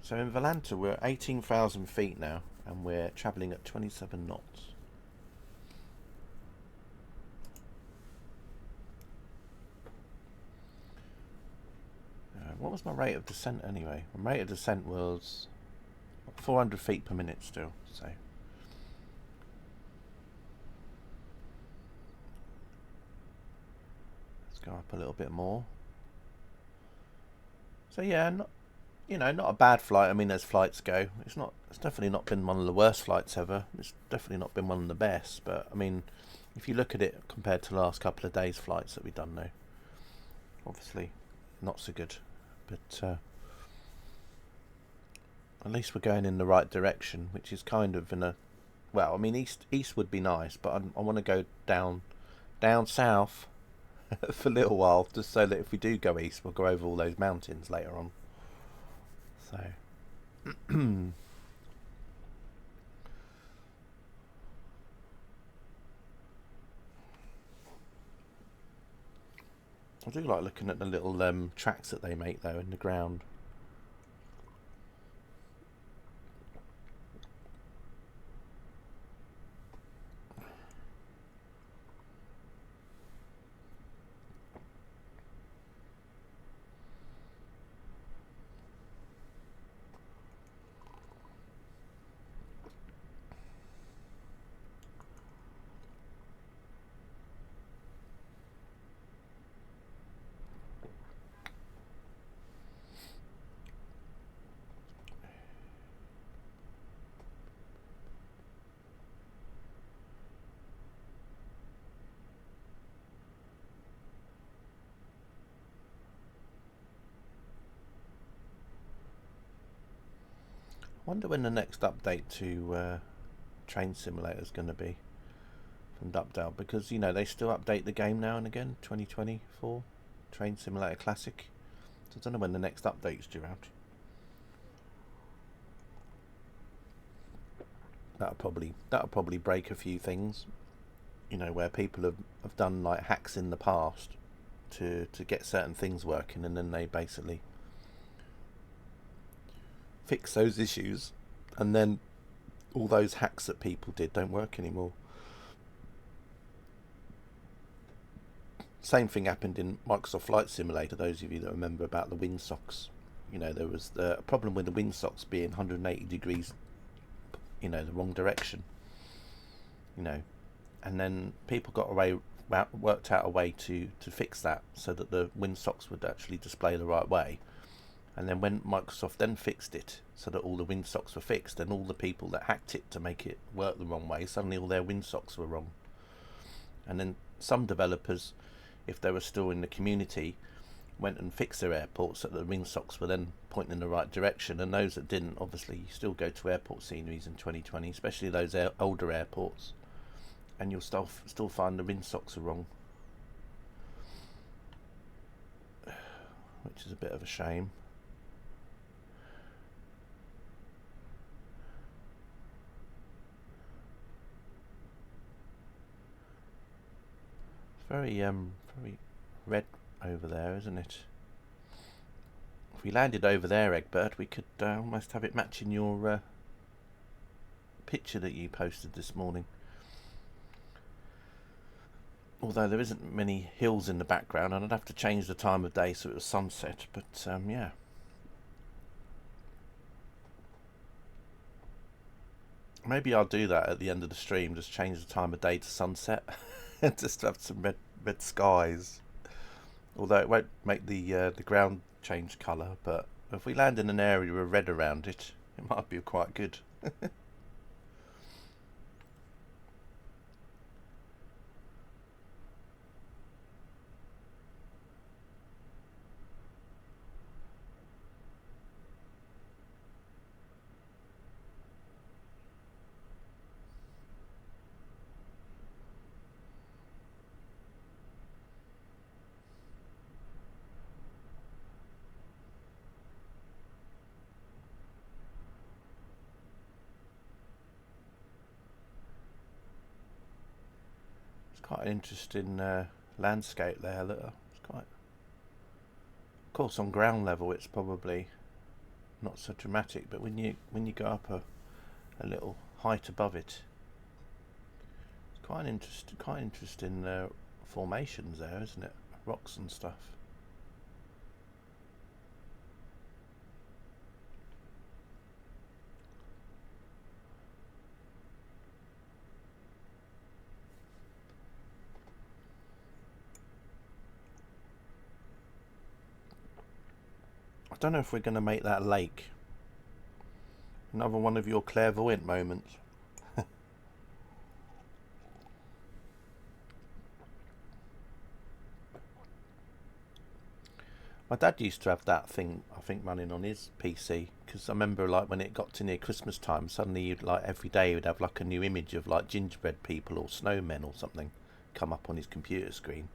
So in Volanta we're at 18,000 feet now, and we're travelling at 27 knots. What was my rate of descent anyway? My rate of descent was 400 feet per minute still, so. Let's go up a little bit more. So yeah, not a bad flight. I mean, as flights go, it's definitely not been one of the worst flights ever. It's definitely not been one of the best, but I mean, if you look at it compared to the last couple of days' flights that we've done now, obviously not so good. But at least we're going in the right direction, which is kind of well, I mean, east would be nice, but I want to go down south for a little while, just so that if we do go east, we'll go over all those mountains later on. So I do like looking at the little tracks that they make though in the ground. I wonder when the next update to Train Simulator is going to be from Dupdale, because they still update the game now and again. 2024 Train Simulator Classic. So I don't know when the next update's due out. That'll probably break a few things, where people have done like hacks in the past to get certain things working, and then they basically fix those issues, and then all those hacks that people did don't work anymore. Same thing happened in Microsoft Flight Simulator. Those of you that remember about the windsocks, there was a problem with the windsocks being 180 degrees, the wrong direction. And then people worked out a way to fix that so that the windsocks would actually display the right way. And then when Microsoft then fixed it so that all the windsocks were fixed, and all the people that hacked it to make it work the wrong way, suddenly all their windsocks were wrong. And then some developers, if they were still in the community, went and fixed their airports so that the windsocks were then pointing in the right direction. And those that didn't, obviously, you still go to airport sceneries in 2020, especially those older airports, and you'll still find the windsocks are wrong, which is a bit of a shame. Very very red over there, isn't it? If we landed over there, Egbert, we could almost have it matching your picture that you posted this morning. Although there isn't many hills in the background, and I'd have to change the time of day so it was sunset, but yeah. Maybe I'll do that at the end of the stream, just change the time of day to sunset. Just to have some red skies. Although it won't make the ground change colour, but if we land in an area with red around it, it might be quite good. Quite an interesting landscape there. Look, it's quite. Of course, on ground level, it's probably not so dramatic, but when you go up a little height above it, it's quite interesting formations there, isn't it? Rocks and stuff. I don't know if we're going to make that lake. Another one of your clairvoyant moments. My dad used to have that thing, I think, running on his PC, because I remember, like, when it got to near Christmas time, suddenly you'd, like, every day you'd have like a new image of like gingerbread people or snowmen or something come up on his computer screen.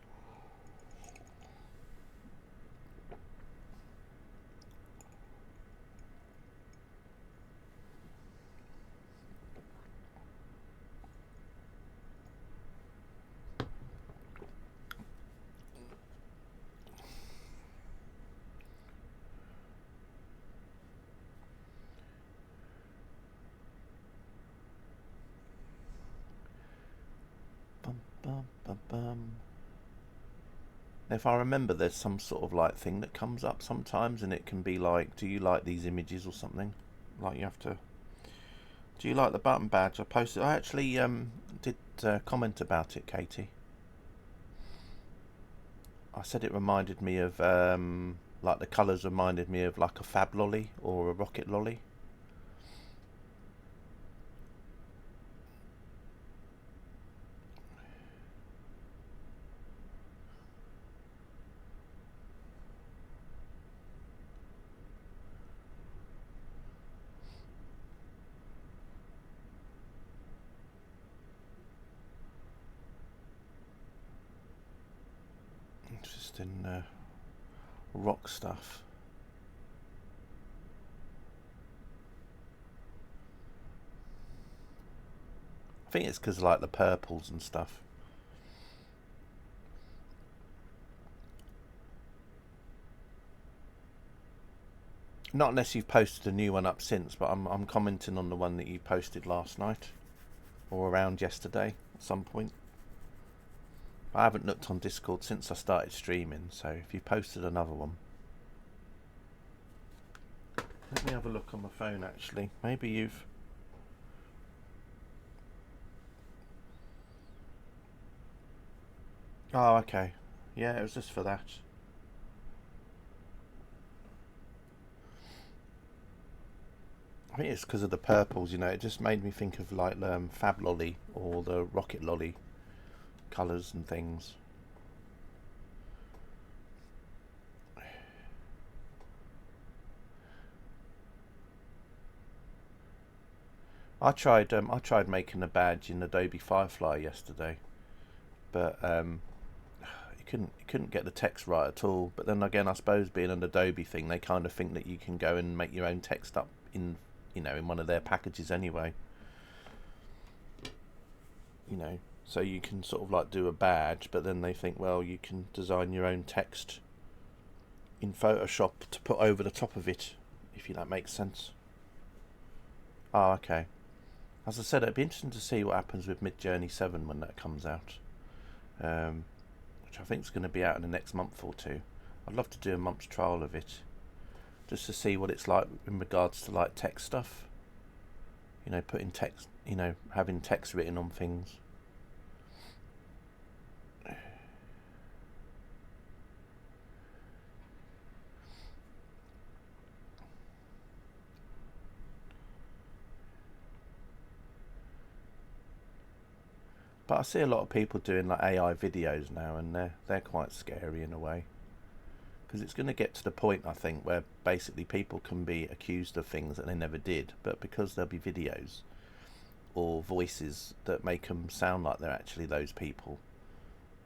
If I remember, there's some sort of like thing that comes up sometimes, and it can be like, do you like these images or something? Like you have to. Do you like the button badge? I posted. I actually did comment about it, Katie. I said it reminded me of like the colours reminded me of like a fab lolly or a rocket lolly. Interesting rock stuff. I think it's because like the purples and stuff. Not unless you've posted a new one up since, but I'm commenting on the one that you posted last night or around yesterday at some point. I haven't looked on Discord since I started streaming, so if you posted another one. Let me have a look on my phone actually. Maybe you've... Oh, okay. Yeah, it was just for that. I think it's because of the purples, you know, it just made me think of like Fab Lolly or the Rocket Lolly colours and things. I tried making a badge in Adobe Firefly yesterday, but you couldn't get the text right at all. But then again, I suppose being an Adobe thing, they kind of think that you can go and make your own text up in, you know, in one of their packages anyway. You know, so you can sort of like do a badge, but then they think, well, you can design your own text in Photoshop to put over the top of it, if that makes sense. Oh, okay. As I said, it'd be interesting to see what happens with Midjourney 7 when that comes out, which I think is going to be out in the next month or two. I'd love to do a month's trial of it, just to see what it's like in regards to like text stuff. You know, putting text, you know, having text written on things. But I see a lot of people doing like AI videos now, and they're quite scary in a way, because it's going to get to the point, I think, where basically people can be accused of things that they never did, but because there'll be videos or voices that make them sound like they're actually those people,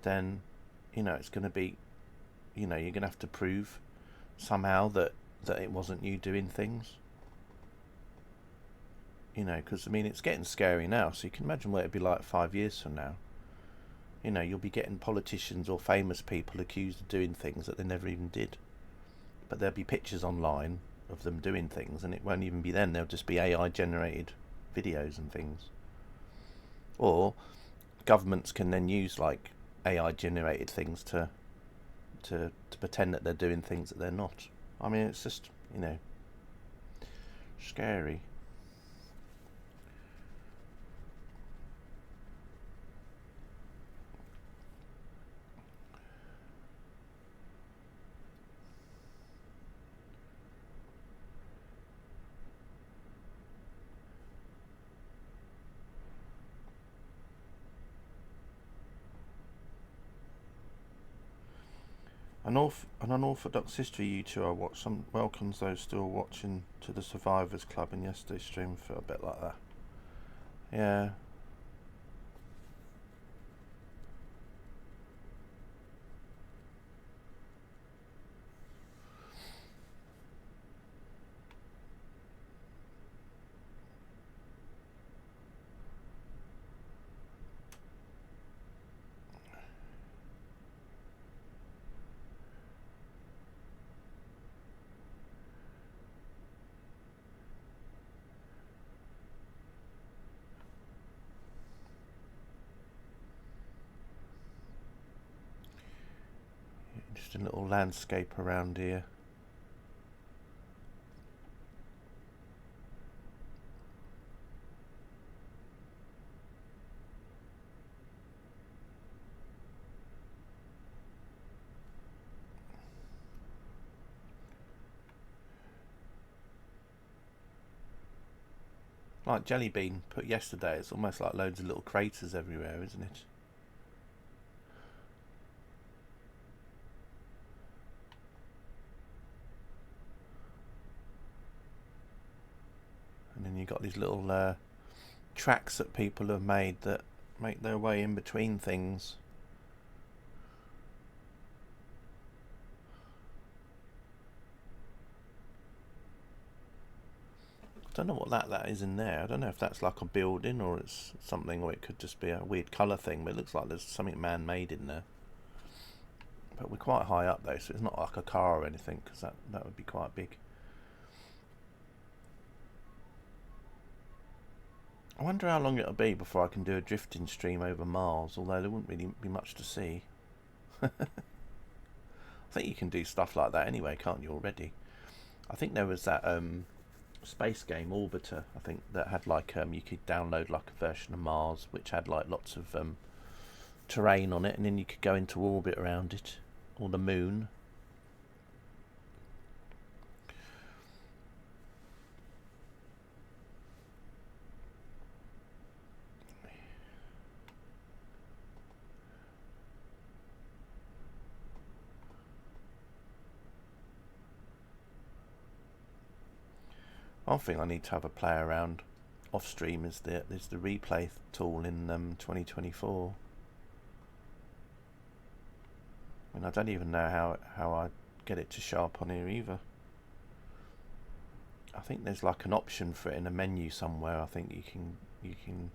then, you know, it's going to be, you know, you're going to have to prove somehow that it wasn't you doing things. You know, because I mean, it's getting scary now, so you can imagine what it'd be like 5 years from now. You know, you'll be getting politicians or famous people accused of doing things that they never even did. But there'll be pictures online of them doing things, and it won't even be them, they'll just be AI generated videos and things. Or governments can then use like AI generated things to pretend that they're doing things that they're not. I mean, it's just, you know, scary. An unorthodox history YouTuber I watched some welcomes those still watching to the Survivors Club, and yesterday's stream felt a bit like that. Yeah. Just a little landscape around here. Like Jelly Bean put yesterday, it's almost like loads of little craters everywhere, isn't it? And then you've got these little tracks that people have made that make their way in between things. I don't know what that is in there. I don't know if that's like a building or it's something, or it could just be a weird colour thing, but it looks like there's something man-made in there. But we're quite high up though, so it's not like a car or anything, because that would be quite big. I wonder how long it'll be before I can do a drifting stream over Mars, although there wouldn't really be much to see. I think you can do stuff like that anyway, can't you, already? I think there was that space game Orbiter, I think, that had like you could download like a version of Mars which had like lots of terrain on it, and then you could go into orbit around it, or the moon. One thing I need to have a play around off stream is the replay tool in 2024. I mean, I don't even know how I get it to show up on here either. I think there's like an option for it in a menu somewhere. I think you can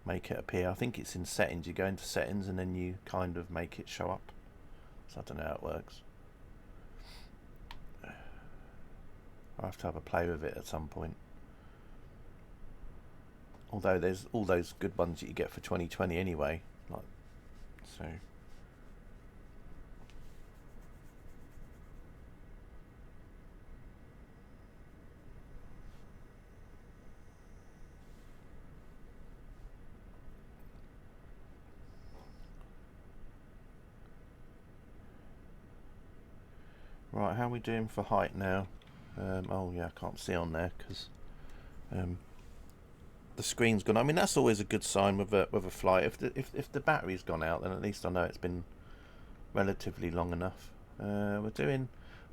make it appear. I think it's in settings. You go into settings and then you kind of make it show up. So I don't know how it works. I'll have to have a play with it at some point. Although there's all those good ones that you get for 2020 anyway. Like, so. Right, how are we doing for height now? Oh yeah, I can't see on there because the screen's gone. I mean, that's always a good sign with a flight. If the battery's gone out, then at least I know it's been relatively long enough. We're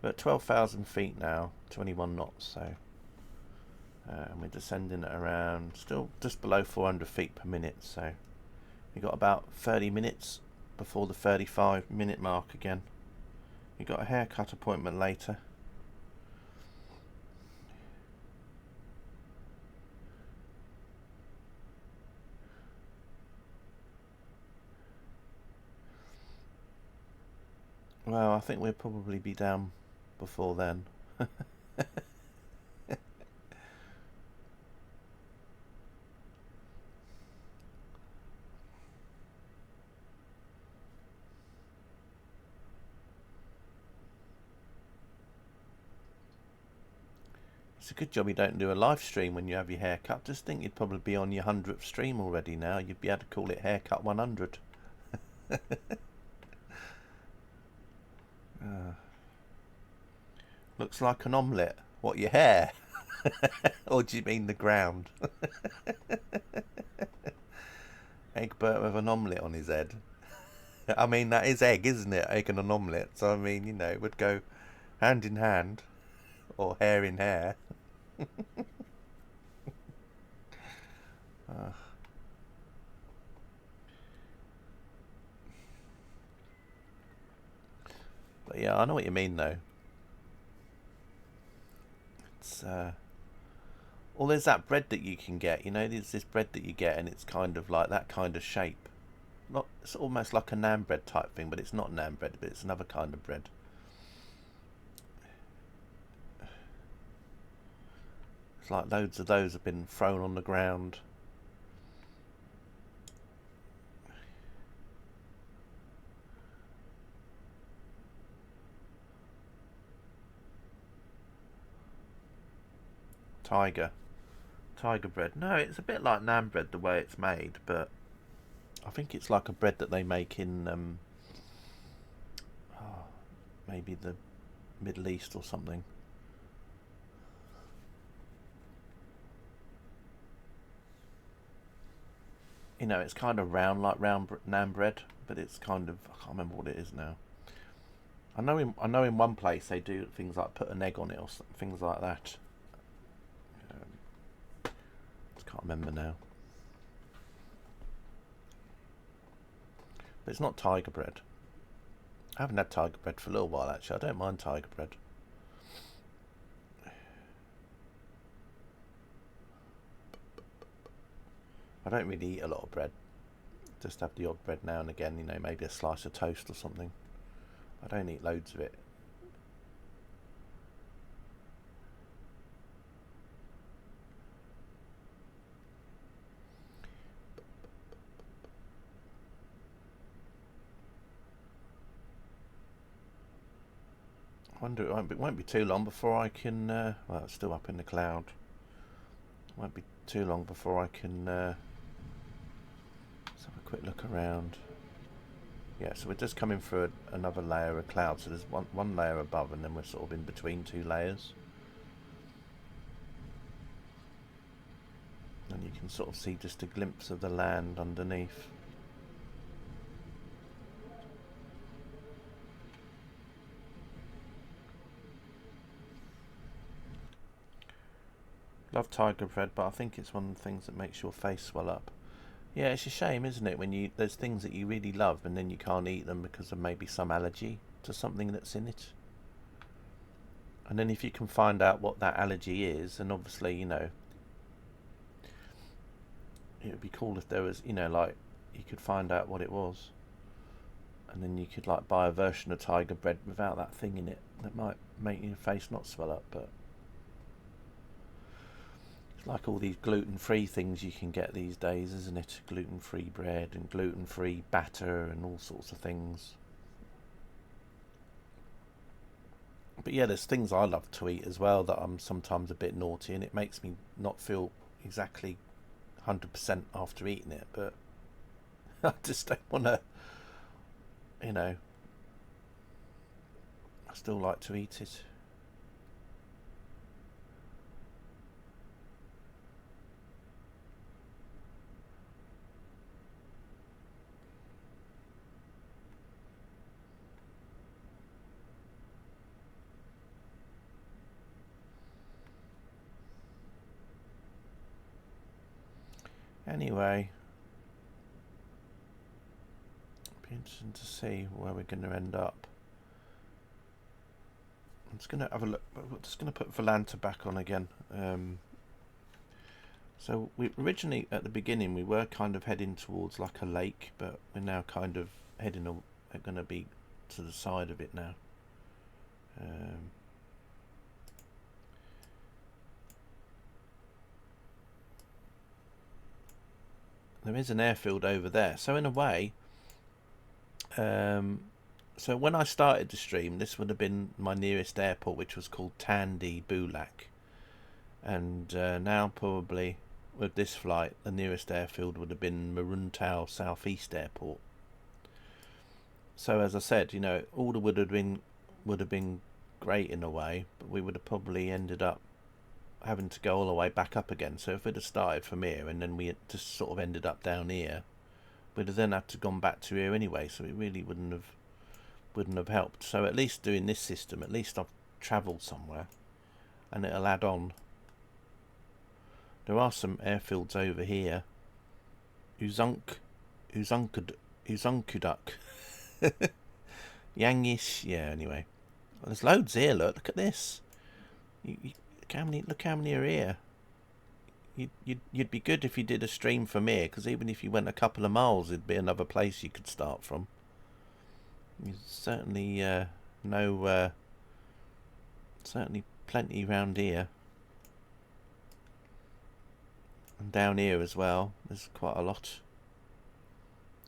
at 12,000 feet now, 21 knots. So, and we're descending at around still just below 400 feet per minute. So, we got about 30 minutes before the 35-minute mark again. We got a haircut appointment later. Well, I think we'll probably be down before then. It's a good job you don't do a live stream when you have your hair cut. Just think you'd probably be on your 100th stream already now. You'd be able to call it Haircut 100. Looks like an omelette. What, your hair? Or do you mean the ground? Egbert with an omelette on his head. I mean, that is egg, isn't it? Egg and an omelette. So, I mean, you know, it would go hand in hand. Or hair in hair. But yeah, I know what you mean though. It's well, there's that bread that you can get. You know, there's this bread that you get, and it's kind of like that kind of shape. Not, it's almost like a naan bread type thing, but it's not naan bread. But it's another kind of bread. It's like loads of those have been thrown on the ground. Tiger bread. No, it's a bit like naan bread the way it's made, but I think it's like a bread that they make in maybe the Middle East or something. You know, it's kind of round, like round naan bread, but it's kind of, I can't remember what it is now. I know in one place they do things like put an egg on it or things like that. Can't remember now. But it's not tiger bread. I haven't had tiger bread for a little while actually. I don't mind tiger bread. I don't really eat a lot of bread. Just have the odd bread now and again, you know, maybe a slice of toast or something. I don't eat loads of it. wonder it won't be too long before I can. Well, it's still up in the cloud. It won't be too long before I can. Let's have a quick look around. Yeah, so we're just coming through another layer of cloud. So there's one layer above, and then we're sort of in between two layers. And you can sort of see just a glimpse of the land underneath. Love tiger bread, but I think it's one of the things that makes your face swell up. Yeah, it's a shame, isn't it, when there's things that you really love and then you can't eat them because of maybe some allergy to something that's in it. And then if you can find out what that allergy is, and obviously, you know, it would be cool if there was, you know, like, you could find out what it was. And then you could, like, buy a version of tiger bread without that thing in it. That might make your face not swell up, but... it's like all these gluten-free things you can get these days, isn't it? Gluten-free bread and gluten-free batter and all sorts of things. But yeah, there's things I love to eat as well that I'm sometimes a bit naughty, and it makes me not feel exactly 100% after eating it, but I just don't want to, you know, I still like to eat it. Anyway, it'll be interesting to see where we're going to end up. I'm just going to have a look. I'm just going to put Volanta back on again. So we originally, at the beginning, we were kind of heading towards like a lake, but we're now kind of heading. We're going to be to the side of it now. There is an airfield over there. So in a way, so when I started the stream, this would have been my nearest airport, which was called Tandy Bulak. And now probably with this flight, the nearest airfield would have been Maruntau Southeast Airport. So as I said, you know, all would have been great in a way, but we would have probably ended up having to go all the way back up again. So if we'd have started from here and then we had just sort of ended up down here, we'd have then had to gone back to here anyway. So it really wouldn't have helped. So at least doing this system, at least I've travelled somewhere, and it'll add on. There are some airfields over here. Uzunkudak. Yangish. Yeah. Anyway, well, there's loads here. Look at this. Look how many are here. You'd be good if you did a stream from here, because even if you went a couple of miles, it'd be another place you could start from. There's certainly certainly plenty around here, and down here as well. There's quite a lot.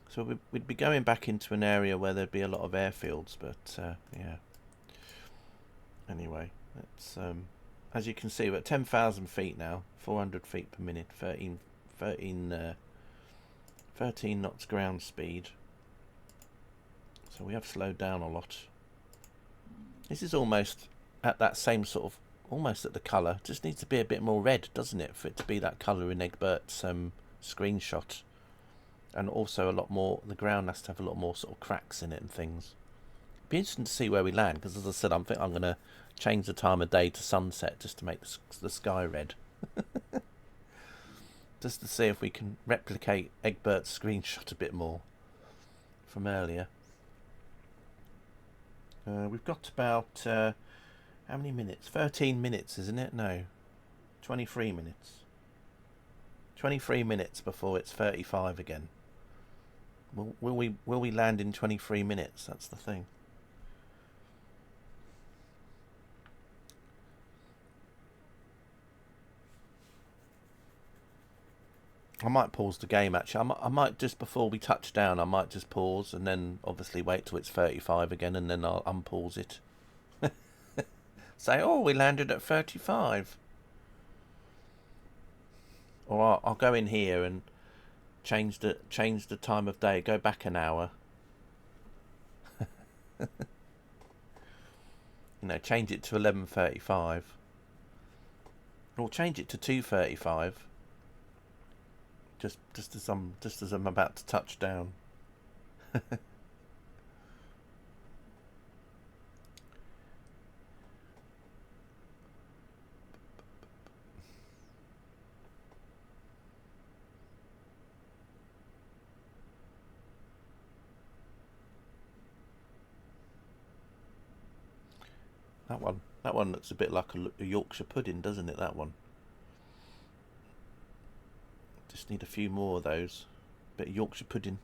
So we'd be going back into an area where there'd be a lot of airfields, but yeah. Anyway, let's. As you can see, we're at 10,000 feet now, 400 feet per minute, 13 knots ground speed. So we have slowed down a lot. This is almost at that same sort of, almost at the colour. Just needs to be a bit more red, doesn't it, for it to be that colour in Egbert's screenshot. And also a lot more, the ground has to have a lot more sort of cracks in it and things. Be interesting to see where we land, because as I said, I'm going to change the time of day to sunset just to make the sky red. Just to see if we can replicate Egbert's screenshot a bit more from earlier. We've got about how many minutes? 13 minutes, isn't it? No, 23 minutes. 23 minutes before it's 35 again. Will we land in 23 minutes? That's the thing. I might pause the game actually. I might just before we touch down, I might just pause and then obviously wait till it's 35 again and then I'll unpause it. Say, oh, we landed at 35. Or I'll go in here and change the time of day. Go back an hour. Change it to 11:35. Or change it to 2:35. Just as I'm about to touch down. That one looks a bit like a Yorkshire pudding, doesn't it? That one. Just need a few more of those. Bit of Yorkshire pudding.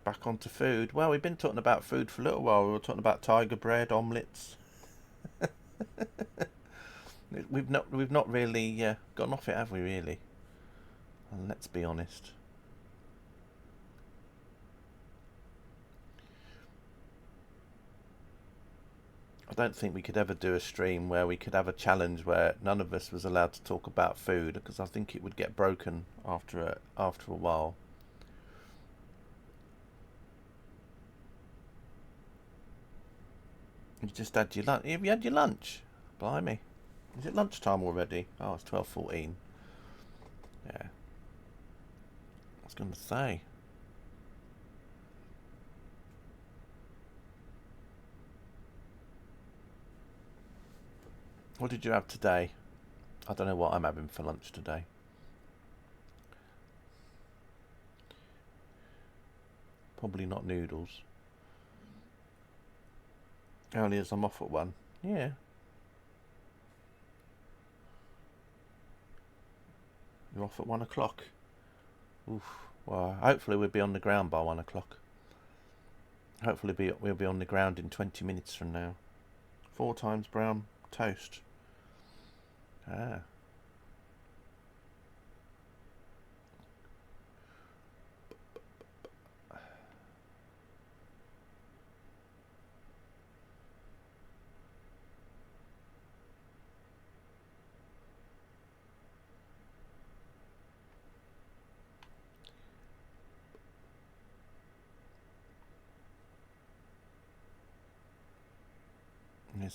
Back onto food. Well, we've been talking about food for a little while. We were talking about tiger bread, omelettes. We've not really gotten off it, have we? Really? And let's be honest. I don't think we could ever do a stream where we could have a challenge where none of us was allowed to talk about food, because I think it would get broken after a while. You just had your lunch. Have you had your lunch? Blimey. Is it lunchtime already? Oh, it's 12:14. Yeah. I was going to say. What did you have today? I don't know what I'm having for lunch today. Probably not noodles. Only as I'm off at 1. Yeah. You're off at 1 o'clock. Oof. Well, hopefully we'll be on the ground by 1 o'clock. Hopefully we'll be on the ground in 20 minutes from now. 4 times brown toast. Ah.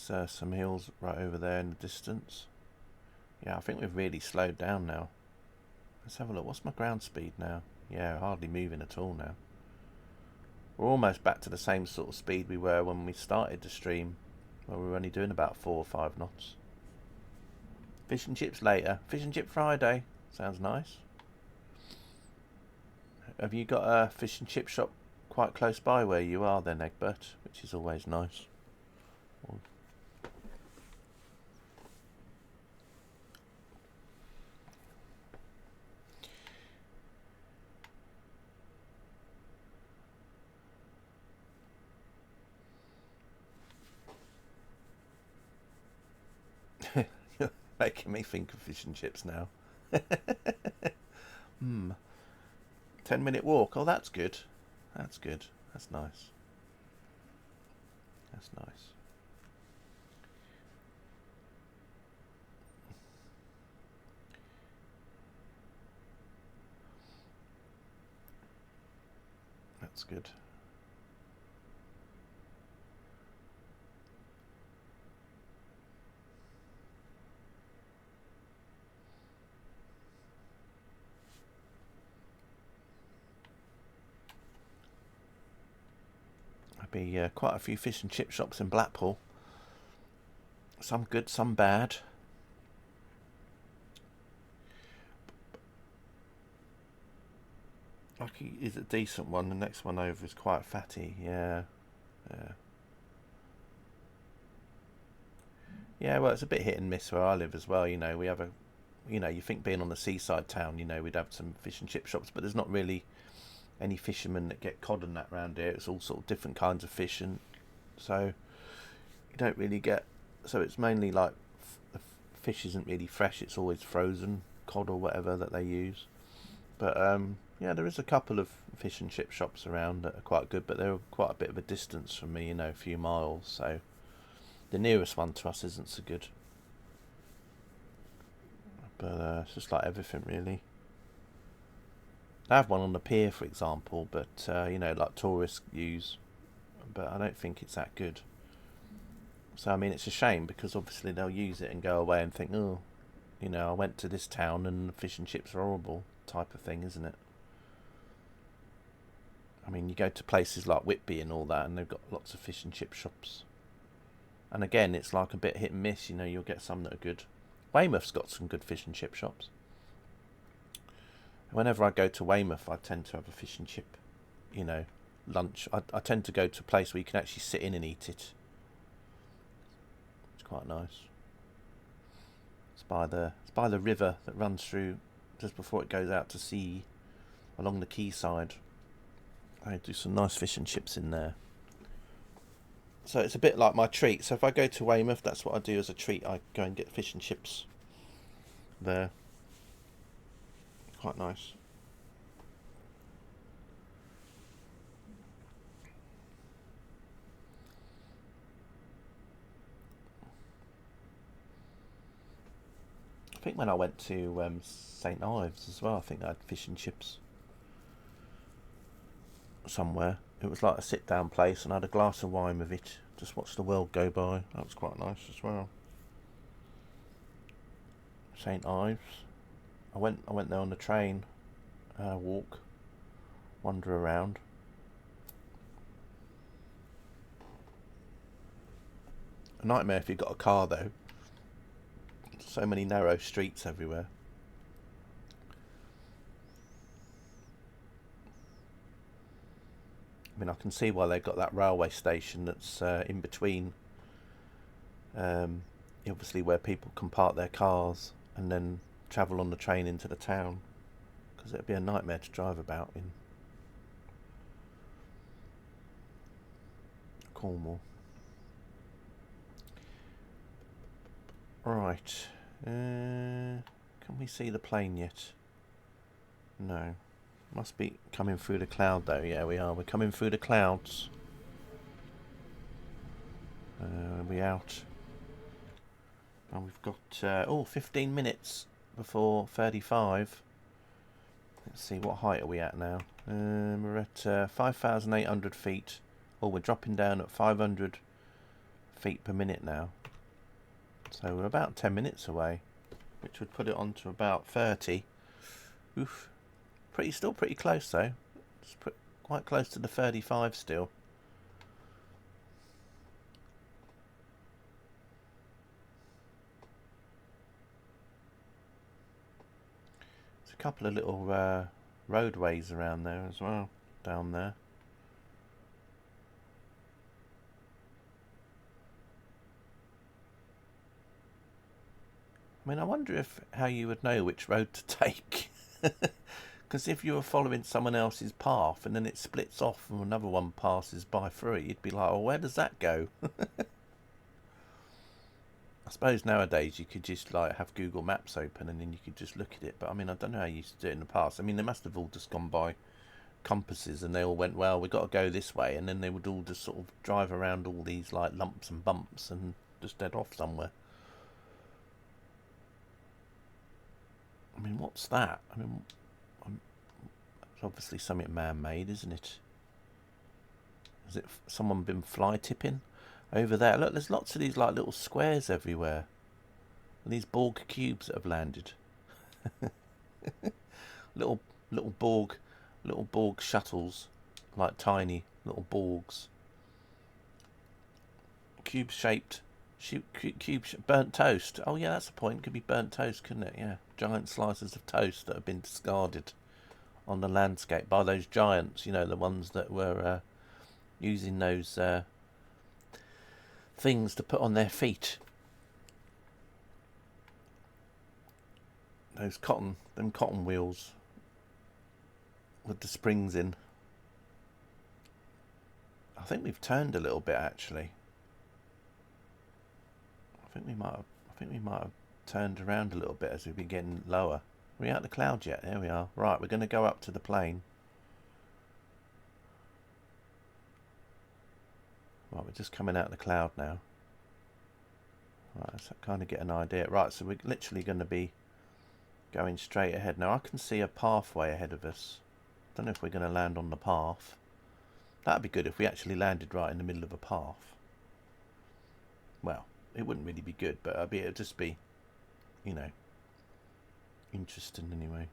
There's some hills right over there in the distance. Yeah, I think we've really slowed down now. Let's have a look. What's my ground speed now? Yeah, hardly moving at all now. We're almost back to the same sort of speed we were when we started the stream, where we were only doing about 4 or 5 knots. Fish and chips later. Fish and chip Friday. Sounds nice. Have you got a fish and chip shop quite close by where you are then, Egbert? Which is always nice. You're making me think of fish and chips now. 10-minute walk. Oh, that's good. That's good. That's nice. That's nice. That's good. Be quite a few fish and chip shops in Blackpool. Some good, some bad. Lucky is a decent one. The next one over is quite fatty. Yeah, yeah. Yeah, well, it's a bit hit and miss where I live as well. We have you think being on the seaside town, we'd have some fish and chip shops, but there's not really any fishermen that get cod and that round here. It's all sort of different kinds of fish, and so you don't really get. So it's mainly like the fish isn't really fresh. It's always frozen cod or whatever that they use. But yeah, there is a couple of fish and chip shops around that are quite good, but they're quite a bit of a distance from me, you know, a few miles. So the nearest one to us isn't so good. But it's just like everything, really. They have one on the pier, for example, but you know, like tourists use. But I don't think it's that good. So I mean, it's a shame because obviously they'll use it and go away and think, oh, you know, I went to this town and the fish and chips are horrible, type of thing, isn't it? I mean, you go to places like Whitby and all that, and they've got lots of fish and chip shops. And again, it's like a bit hit and miss. You know, you'll get some that are good. Weymouth's got some good fish and chip shops. Whenever I go to Weymouth, I tend to have a fish and chip, you know, lunch. I tend to go to a place where you can actually sit in and eat it. It's quite nice. It's by the river that runs through just before it goes out to sea, along the quayside. I do some nice fish and chips in there. So it's a bit like my treat. So if I go to Weymouth, that's what I do as a treat. I go and get fish and chips there. Quite nice. I think when I went to St Ives as well, I think I had fish and chips somewhere. It was like a sit down place and I had a glass of wine with it. Just watched the world go by. That was quite nice as well. St Ives. I went there on the train, walk, wander around. A nightmare if you've got a car though. So many narrow streets everywhere. I mean, I can see why they've got that railway station that's in between, obviously where people can park their cars and then travel on the train into the town, because it'd be a nightmare to drive about in Cornwall. Right, can we see the plane yet? No. Must be coming through the cloud though. Yeah, we are. We're coming through the clouds. We're out. And we've got 15 minutes before 35. Let's see, what height are we at now? We're at 5,800 feet. Oh, we're dropping down at 500 feet per minute now. So we're about 10 minutes away, which would put it on to about 30. Oof. Still pretty close though. It's quite close to the 35 still. There's a couple of little roadways around there as well, down there. I mean, I wonder how you would know which road to take. Because if you were following someone else's path and then it splits off and another one passes by through it, you'd be like, well, where does that go? I suppose nowadays you could just like have Google Maps open and then you could just look at it. But I mean, I don't know how you used to do it in the past. I mean, they must have all just gone by compasses and they all went, well, we've got to go this way. And then they would all just sort of drive around all these like lumps and bumps and just head off somewhere. I mean, what's that? I mean, it's obviously something man-made, isn't it? Has it someone been fly tipping over there? Look, there's lots of these like little squares everywhere. And these Borg cubes that have landed. little Borg shuttles, like tiny little Borgs. Cube-shaped. Burnt toast. Oh yeah, that's the point. It could be burnt toast, couldn't it? Yeah, giant slices of toast that have been discarded on the landscape by those giants. You know, the ones that were using those things to put on their feet. Those cotton wheels with the springs in. I think we've turned a little bit actually. I think we might have turned around a little bit as we've been getting lower. we out the cloud yet? There we are. Right, we're going to go up to the plane. Right, we're just coming out of the cloud now. Right, let's kind of get an idea. Right, so we're literally going to be going straight ahead. Now I can see a pathway ahead of us. Don't know if we're going to land on the path. That'd be good if we actually landed right in the middle of a path. Well, it wouldn't really be good, but it'd just be, you know, interesting anyway.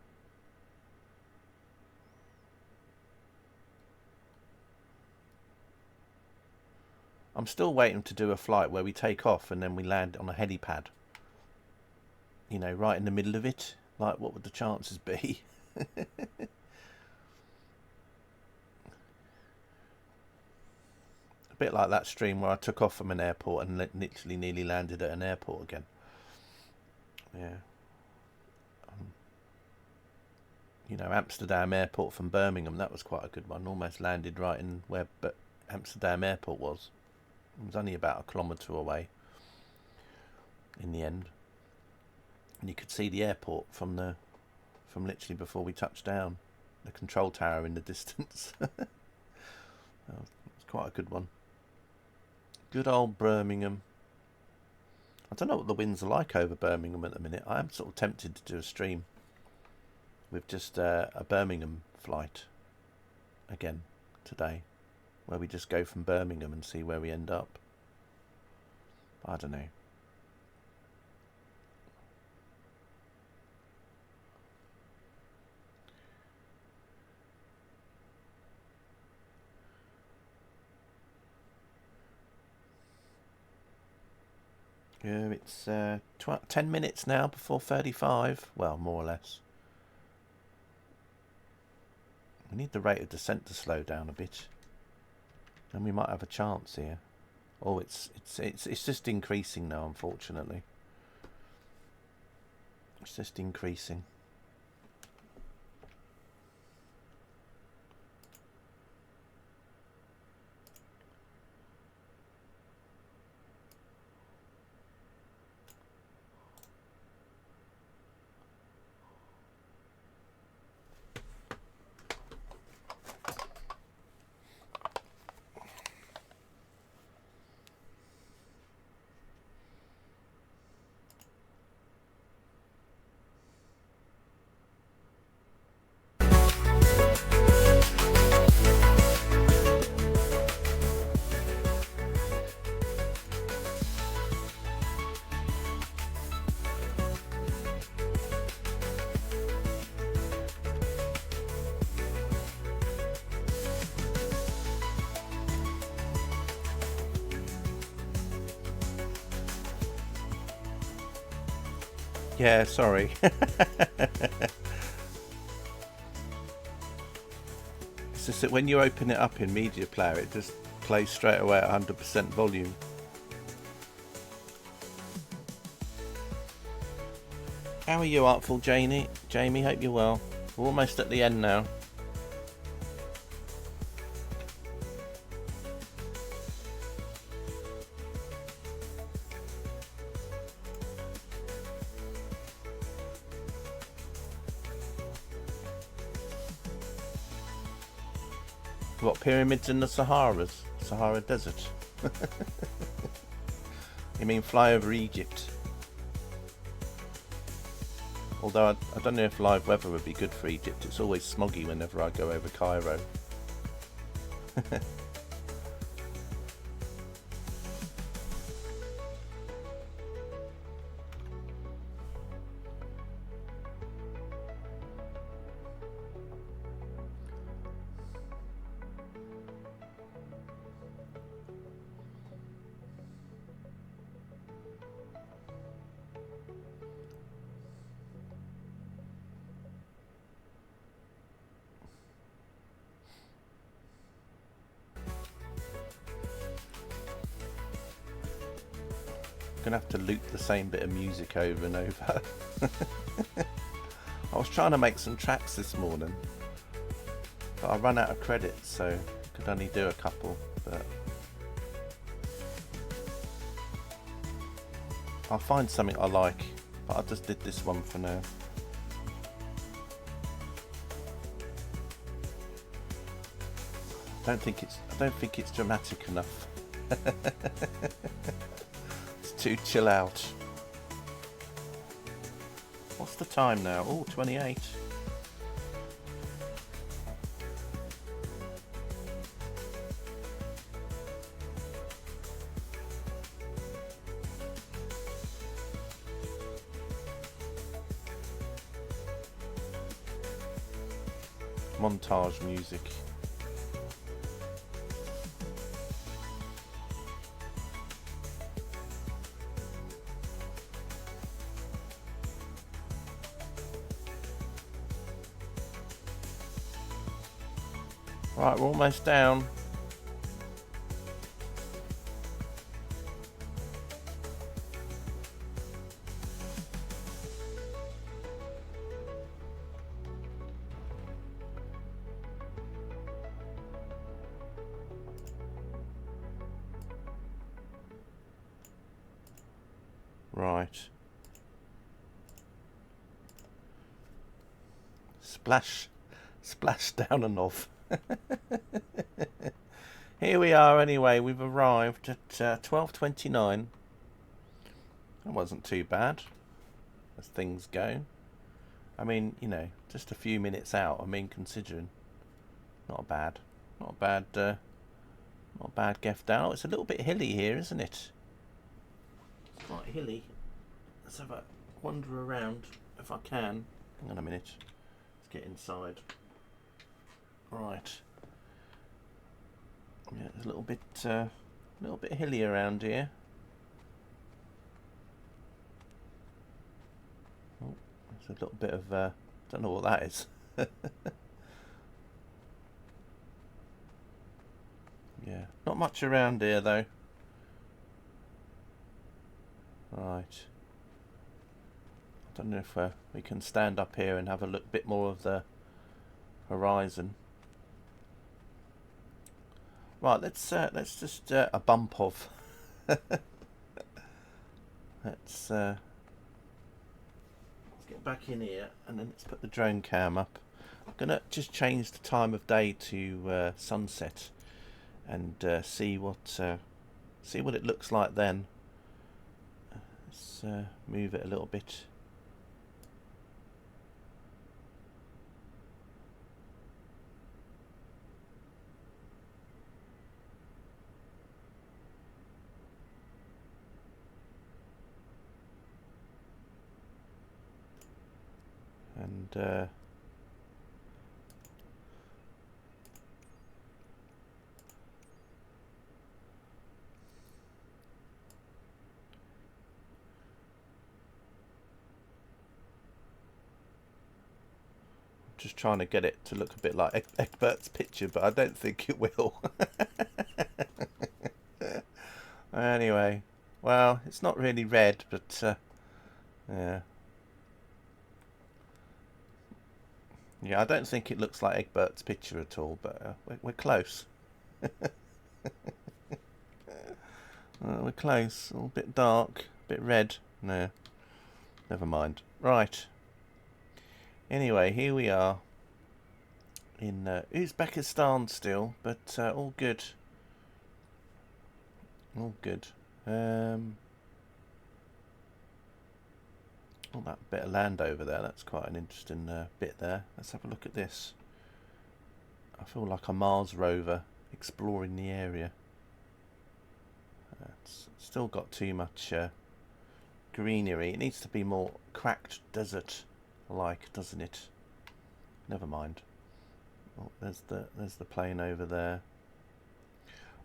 I'm still waiting to do a flight where we take off and then we land on a helipad. You know, right in the middle of it. Like, what would the chances be? A bit like that stream where I took off from an airport and literally nearly landed at an airport again. Yeah. You know, Amsterdam airport from Birmingham, that was quite a good one. Almost landed right in where Amsterdam airport was. It was only about a kilometre away in the end. And you could see the airport from literally before we touched down. The control tower in the distance. It was quite a good one. Good old Birmingham. I don't know what the winds are like over Birmingham at the minute. I am sort of tempted to do a stream with just a Birmingham flight again today, where we just go from Birmingham and see where we end up. I don't know. It's 10 minutes now before 35. Well, more or less. We need the rate of descent to slow down a bit, and we might have a chance here. Oh, it's just increasing now, unfortunately. It's just increasing. Yeah, sorry. It's just that when you open it up in Media Player, it just plays straight away at 100% volume. How are you, Artful Jamie? Jamie, hope you're well. We're almost at the end now. What, pyramids in the Sahara Desert? You mean fly over Egypt? Although I don't know if live weather would be good for Egypt. It's always smoggy whenever I go over Cairo. Gonna have to loop the same bit of music over and over. I was trying to make some tracks this morning, but I ran out of credits, so I could only do a couple. But I'll find something I like. But I just did this one for now. I don't think it's dramatic enough. It's too chill out. What's the time now? Oh, 28. Montage music. Right, we're almost down. Right. Splash down and off. Here we are anyway, we've arrived at 12:29. That wasn't too bad, as things go. I mean, you know, just a few minutes out, I mean, considering. Not bad. Not bad Geff down. Oh, it's a little bit hilly here, isn't it? It's quite hilly. Let's have a wander around if I can. Hang on a minute. Let's get inside. Right. Yeah, it's a little bit hilly around here. Oh, there's a little bit of don't know what that is. Yeah, not much around here though. Right. I don't know if we can stand up here and have a look bit more of the horizon. Right, let's just a bump of. Let's get back in here and then let's put the drone cam up. I'm gonna just change the time of day to sunset and see what it looks like then. Let's move it a little bit. And just trying to get it to look a bit like Egbert's picture, but I don't think it will. Anyway, well, it's not really red, but yeah. Yeah, I don't think it looks like Egbert's picture at all, but we're close. We're close. A little bit dark, a bit red. No, never mind. Right. Anyway, here we are in Uzbekistan still, but all good. All good. Oh, that bit of land over there, that's quite an interesting bit there. Let's have a look at this. I feel like a Mars rover exploring the area. It's still got too much greenery. It needs to be more cracked desert-like, doesn't it? Never mind. Oh, there's the plane over there.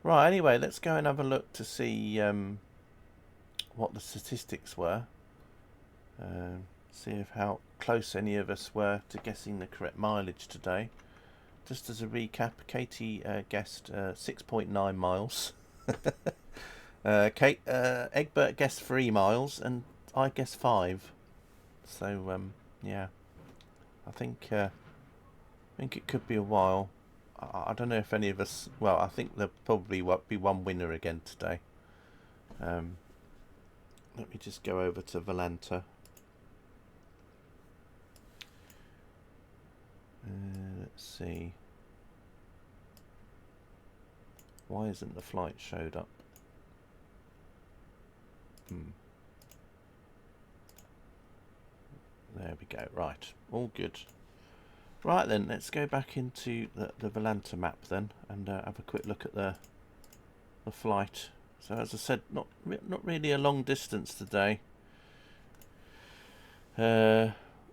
Right, anyway, let's go and have a look to see what the statistics were. See if how close any of us were to guessing the correct mileage today. Just as a recap, Katie guessed 6.9 miles. Egbert guessed 3 miles, and I guessed 5. So yeah, I think it could be a while. I don't know if any of us. Well, I think there'll probably be one winner again today. Let me just go over to Valanta. Let's see. Why isn't the flight showed up? There we go. Right, all good. Right then, let's go back into the Volanta map then, and have a quick look at the flight. So as I said, not really a long distance today.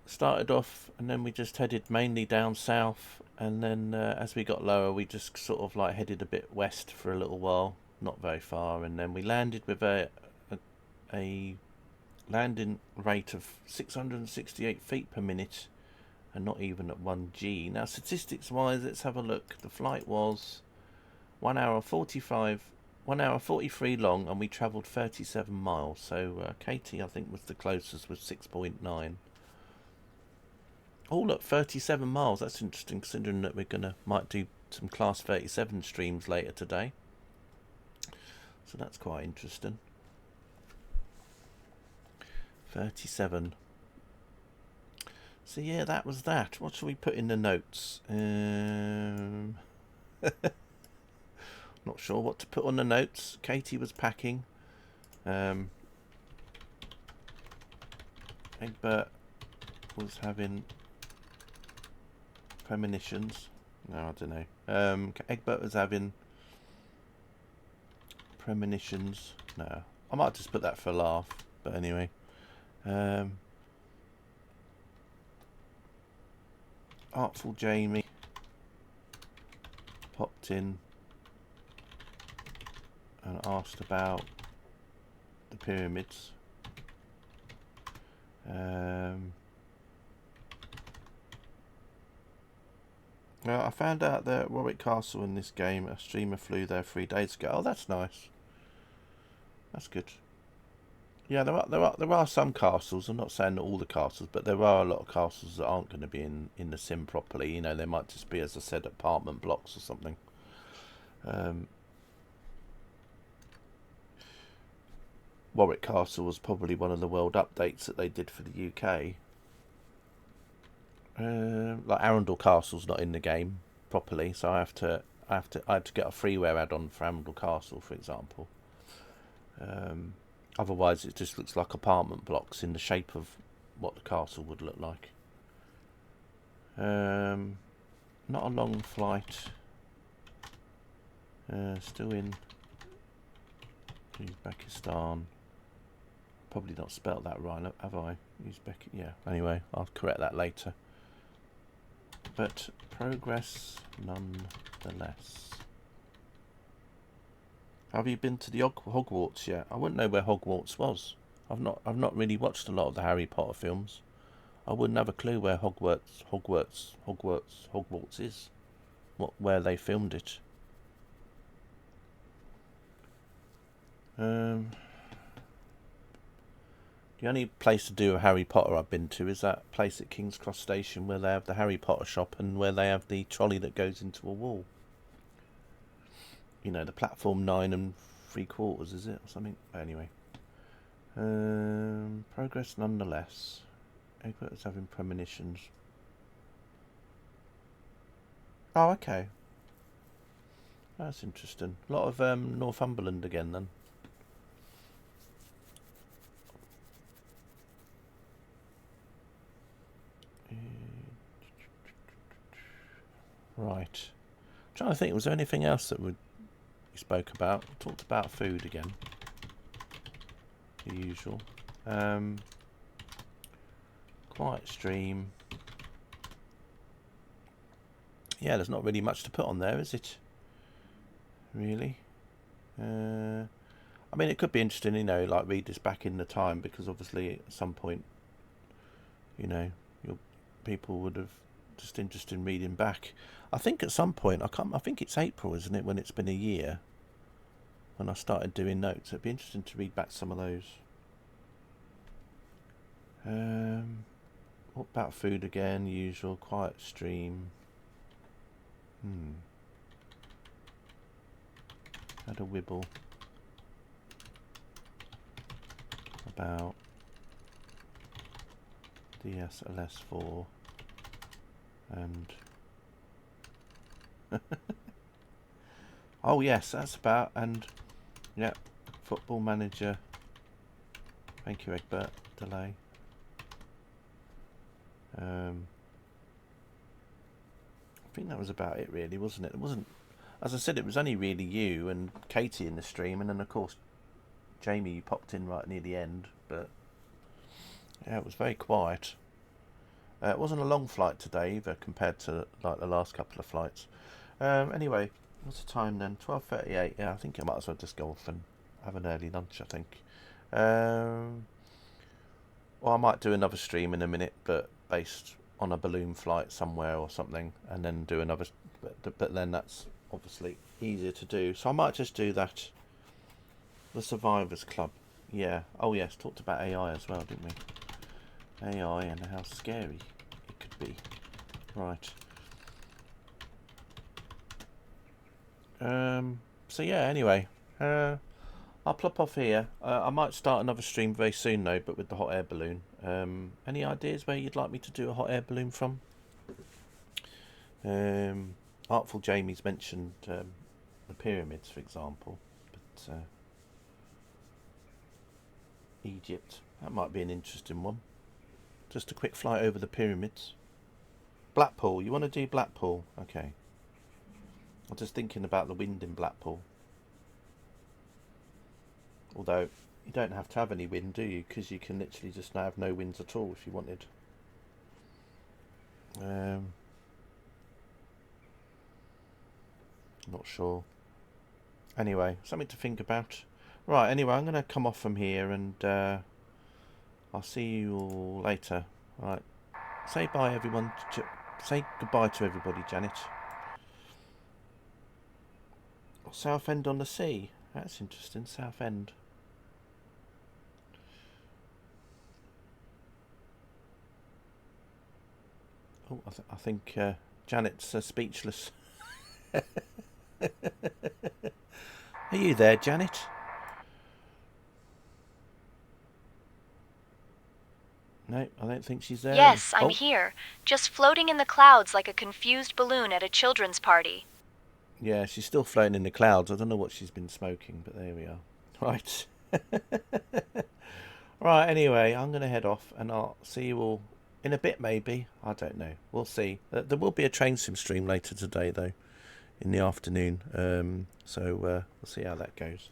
Started off, and then we just headed mainly down south, and then as we got lower, we just sort of like headed a bit west for a little while, not very far, and then we landed with a landing rate of 668 feet per minute, and not even at 1G. Now, statistics wise, let's have a look. The flight was 1 hour 43 long, and we travelled 37 miles. So Katie, I think, was the closest with 6.9. Oh look, 37 miles. That's interesting, considering that we're might do some Class 37 streams later today. So that's quite interesting. 37. So yeah, that was that. What shall we put in the notes? Not sure what to put on the notes. Katie was packing. Egbert was having premonitions. No, I don't know. Egbert was having premonitions. No, I might just put that for a laugh. But anyway. Artful Jamie popped in and asked about the pyramids. Well, I found out that Warwick Castle in this game, a streamer flew there 3 days ago. Oh, that's nice. That's good. Yeah, there are some castles. I'm not saying that all the castles, but there are a lot of castles that aren't going to be in the sim properly. You know, they might just be, as I said, apartment blocks or something. Warwick Castle was probably one of the world updates that they did for the UK. Like Arundel Castle's not in the game properly, so I had to get a freeware add-on for Arundel Castle, for example. Otherwise, it just looks like apartment blocks in the shape of what the castle would look like. Not a long flight. Still in Uzbekistan. Probably not spelt that right, have I? Yeah. Anyway, I'll correct that later. But progress nonetheless. Have you been to the Hogwarts yet? I wouldn't know where Hogwarts was. I've not really watched a lot of the Harry Potter films. I wouldn't have a clue where Hogwarts is. Where they filmed it. The only place to do a Harry Potter I've been to is that place at King's Cross Station where they have the Harry Potter shop and where they have the trolley that goes into a wall. You know, the platform 9 3/4, is it, or something? Anyway, progress nonetheless. Egbert is having premonitions. Oh, okay. That's interesting. A lot of Northumberland again then. Right. I'm trying to think, was there anything else that we spoke about? We talked about food again. The usual. Quiet stream. Yeah, there's not really much to put on there, is it? Really? I mean, it could be interesting, you know, like read this back in the time, because obviously at some point, you know, people would have just interested in reading back. I think at some point, I think it's April, isn't it, when it's been a year, when I started doing notes. It'd be interesting to read back some of those. What about food again? Usual, quiet stream. Had a wibble about DSLS4 and Oh yes, that's about, and yeah, Football Manager. Thank you, Egbert. Delay. I think that was about it, really, wasn't it? It wasn't, as I said, it was only really you and Katie in the stream, and then of course Jamie popped in right near the end. But yeah, it was very quiet. It wasn't a long flight today either, compared to like the last couple of flights. Anyway, what's the time then? 12:38. Yeah, I think I might as well just go off and have an early lunch, I think. Well, I might do another stream in a minute, but based on a balloon flight somewhere or something, and then do another. But then that's obviously easier to do. So I might just do that. The Survivors Club. Yeah. Oh yes, talked about AI as well, didn't we? AI and how scary it could be. Right. So yeah, anyway, I'll plop off here. I might start another stream very soon though, but with the hot air balloon. Any ideas where you'd like me to do a hot air balloon from? Artful Jamie's mentioned the pyramids, for example, but Egypt, that might be an interesting one. Just a quick flight over the pyramids. Blackpool, you want to do Blackpool? Okay. I'm just thinking about the wind in Blackpool. Although, you don't have to have any wind, do you? Because you can literally just have no winds at all if you wanted. Not sure. Anyway, something to think about. Right, anyway, I'm going to come off from here and I'll see you all later. Right. Say bye, everyone. Say goodbye to everybody, Janet. Southend on the Sea. That's interesting, Southend. Oh, I think Janet's speechless. Are you there, Janet? No, I don't think she's there. Yes, I'm here, just floating in the clouds like a confused balloon at a children's party. Yeah, she's still floating in the clouds. I don't know what she's been smoking, but there we are. Right. Right, anyway, I'm going to head off and I'll see you all in a bit, maybe. I don't know. We'll see. There will be a train sim stream later today, though, in the afternoon. So we'll see how that goes.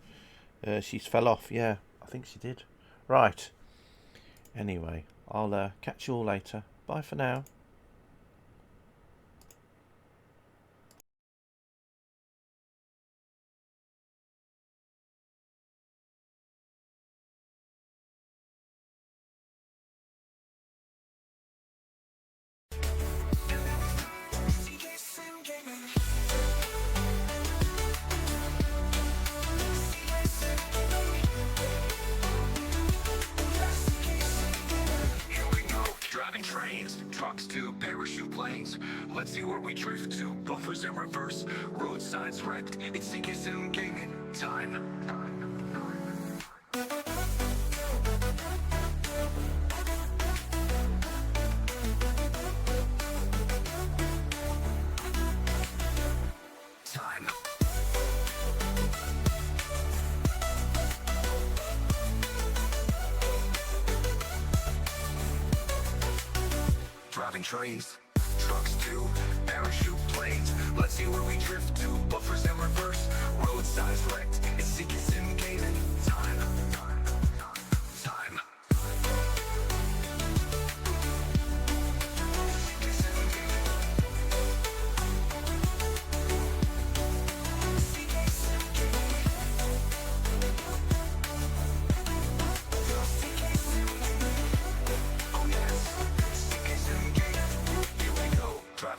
She's fell off. Yeah, I think she did. Right. Anyway, I'll catch you all later. Bye for now. Trains, trucks to parachute planes. Let's see where we drift to. Buffers in reverse, road signs wrecked. It's CK gaming time. Driving trains, trucks to parachute planes. Let's see where we drift to. Buffers in reverse, road signs wrecked. It's CK gaming time.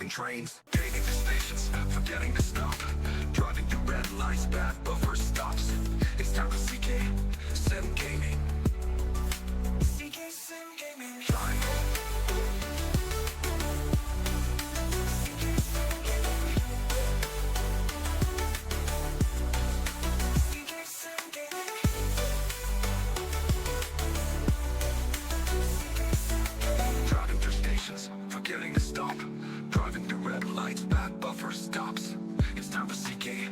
Trains, getting into stations, forgetting to stop. Driving through red lights, bad buffer stops. It's time for CK Sim Gaming. CK Sim Gaming time. Driving through stations, forgetting to stop. Driving through red lights, bad buffer stops. It's time for CK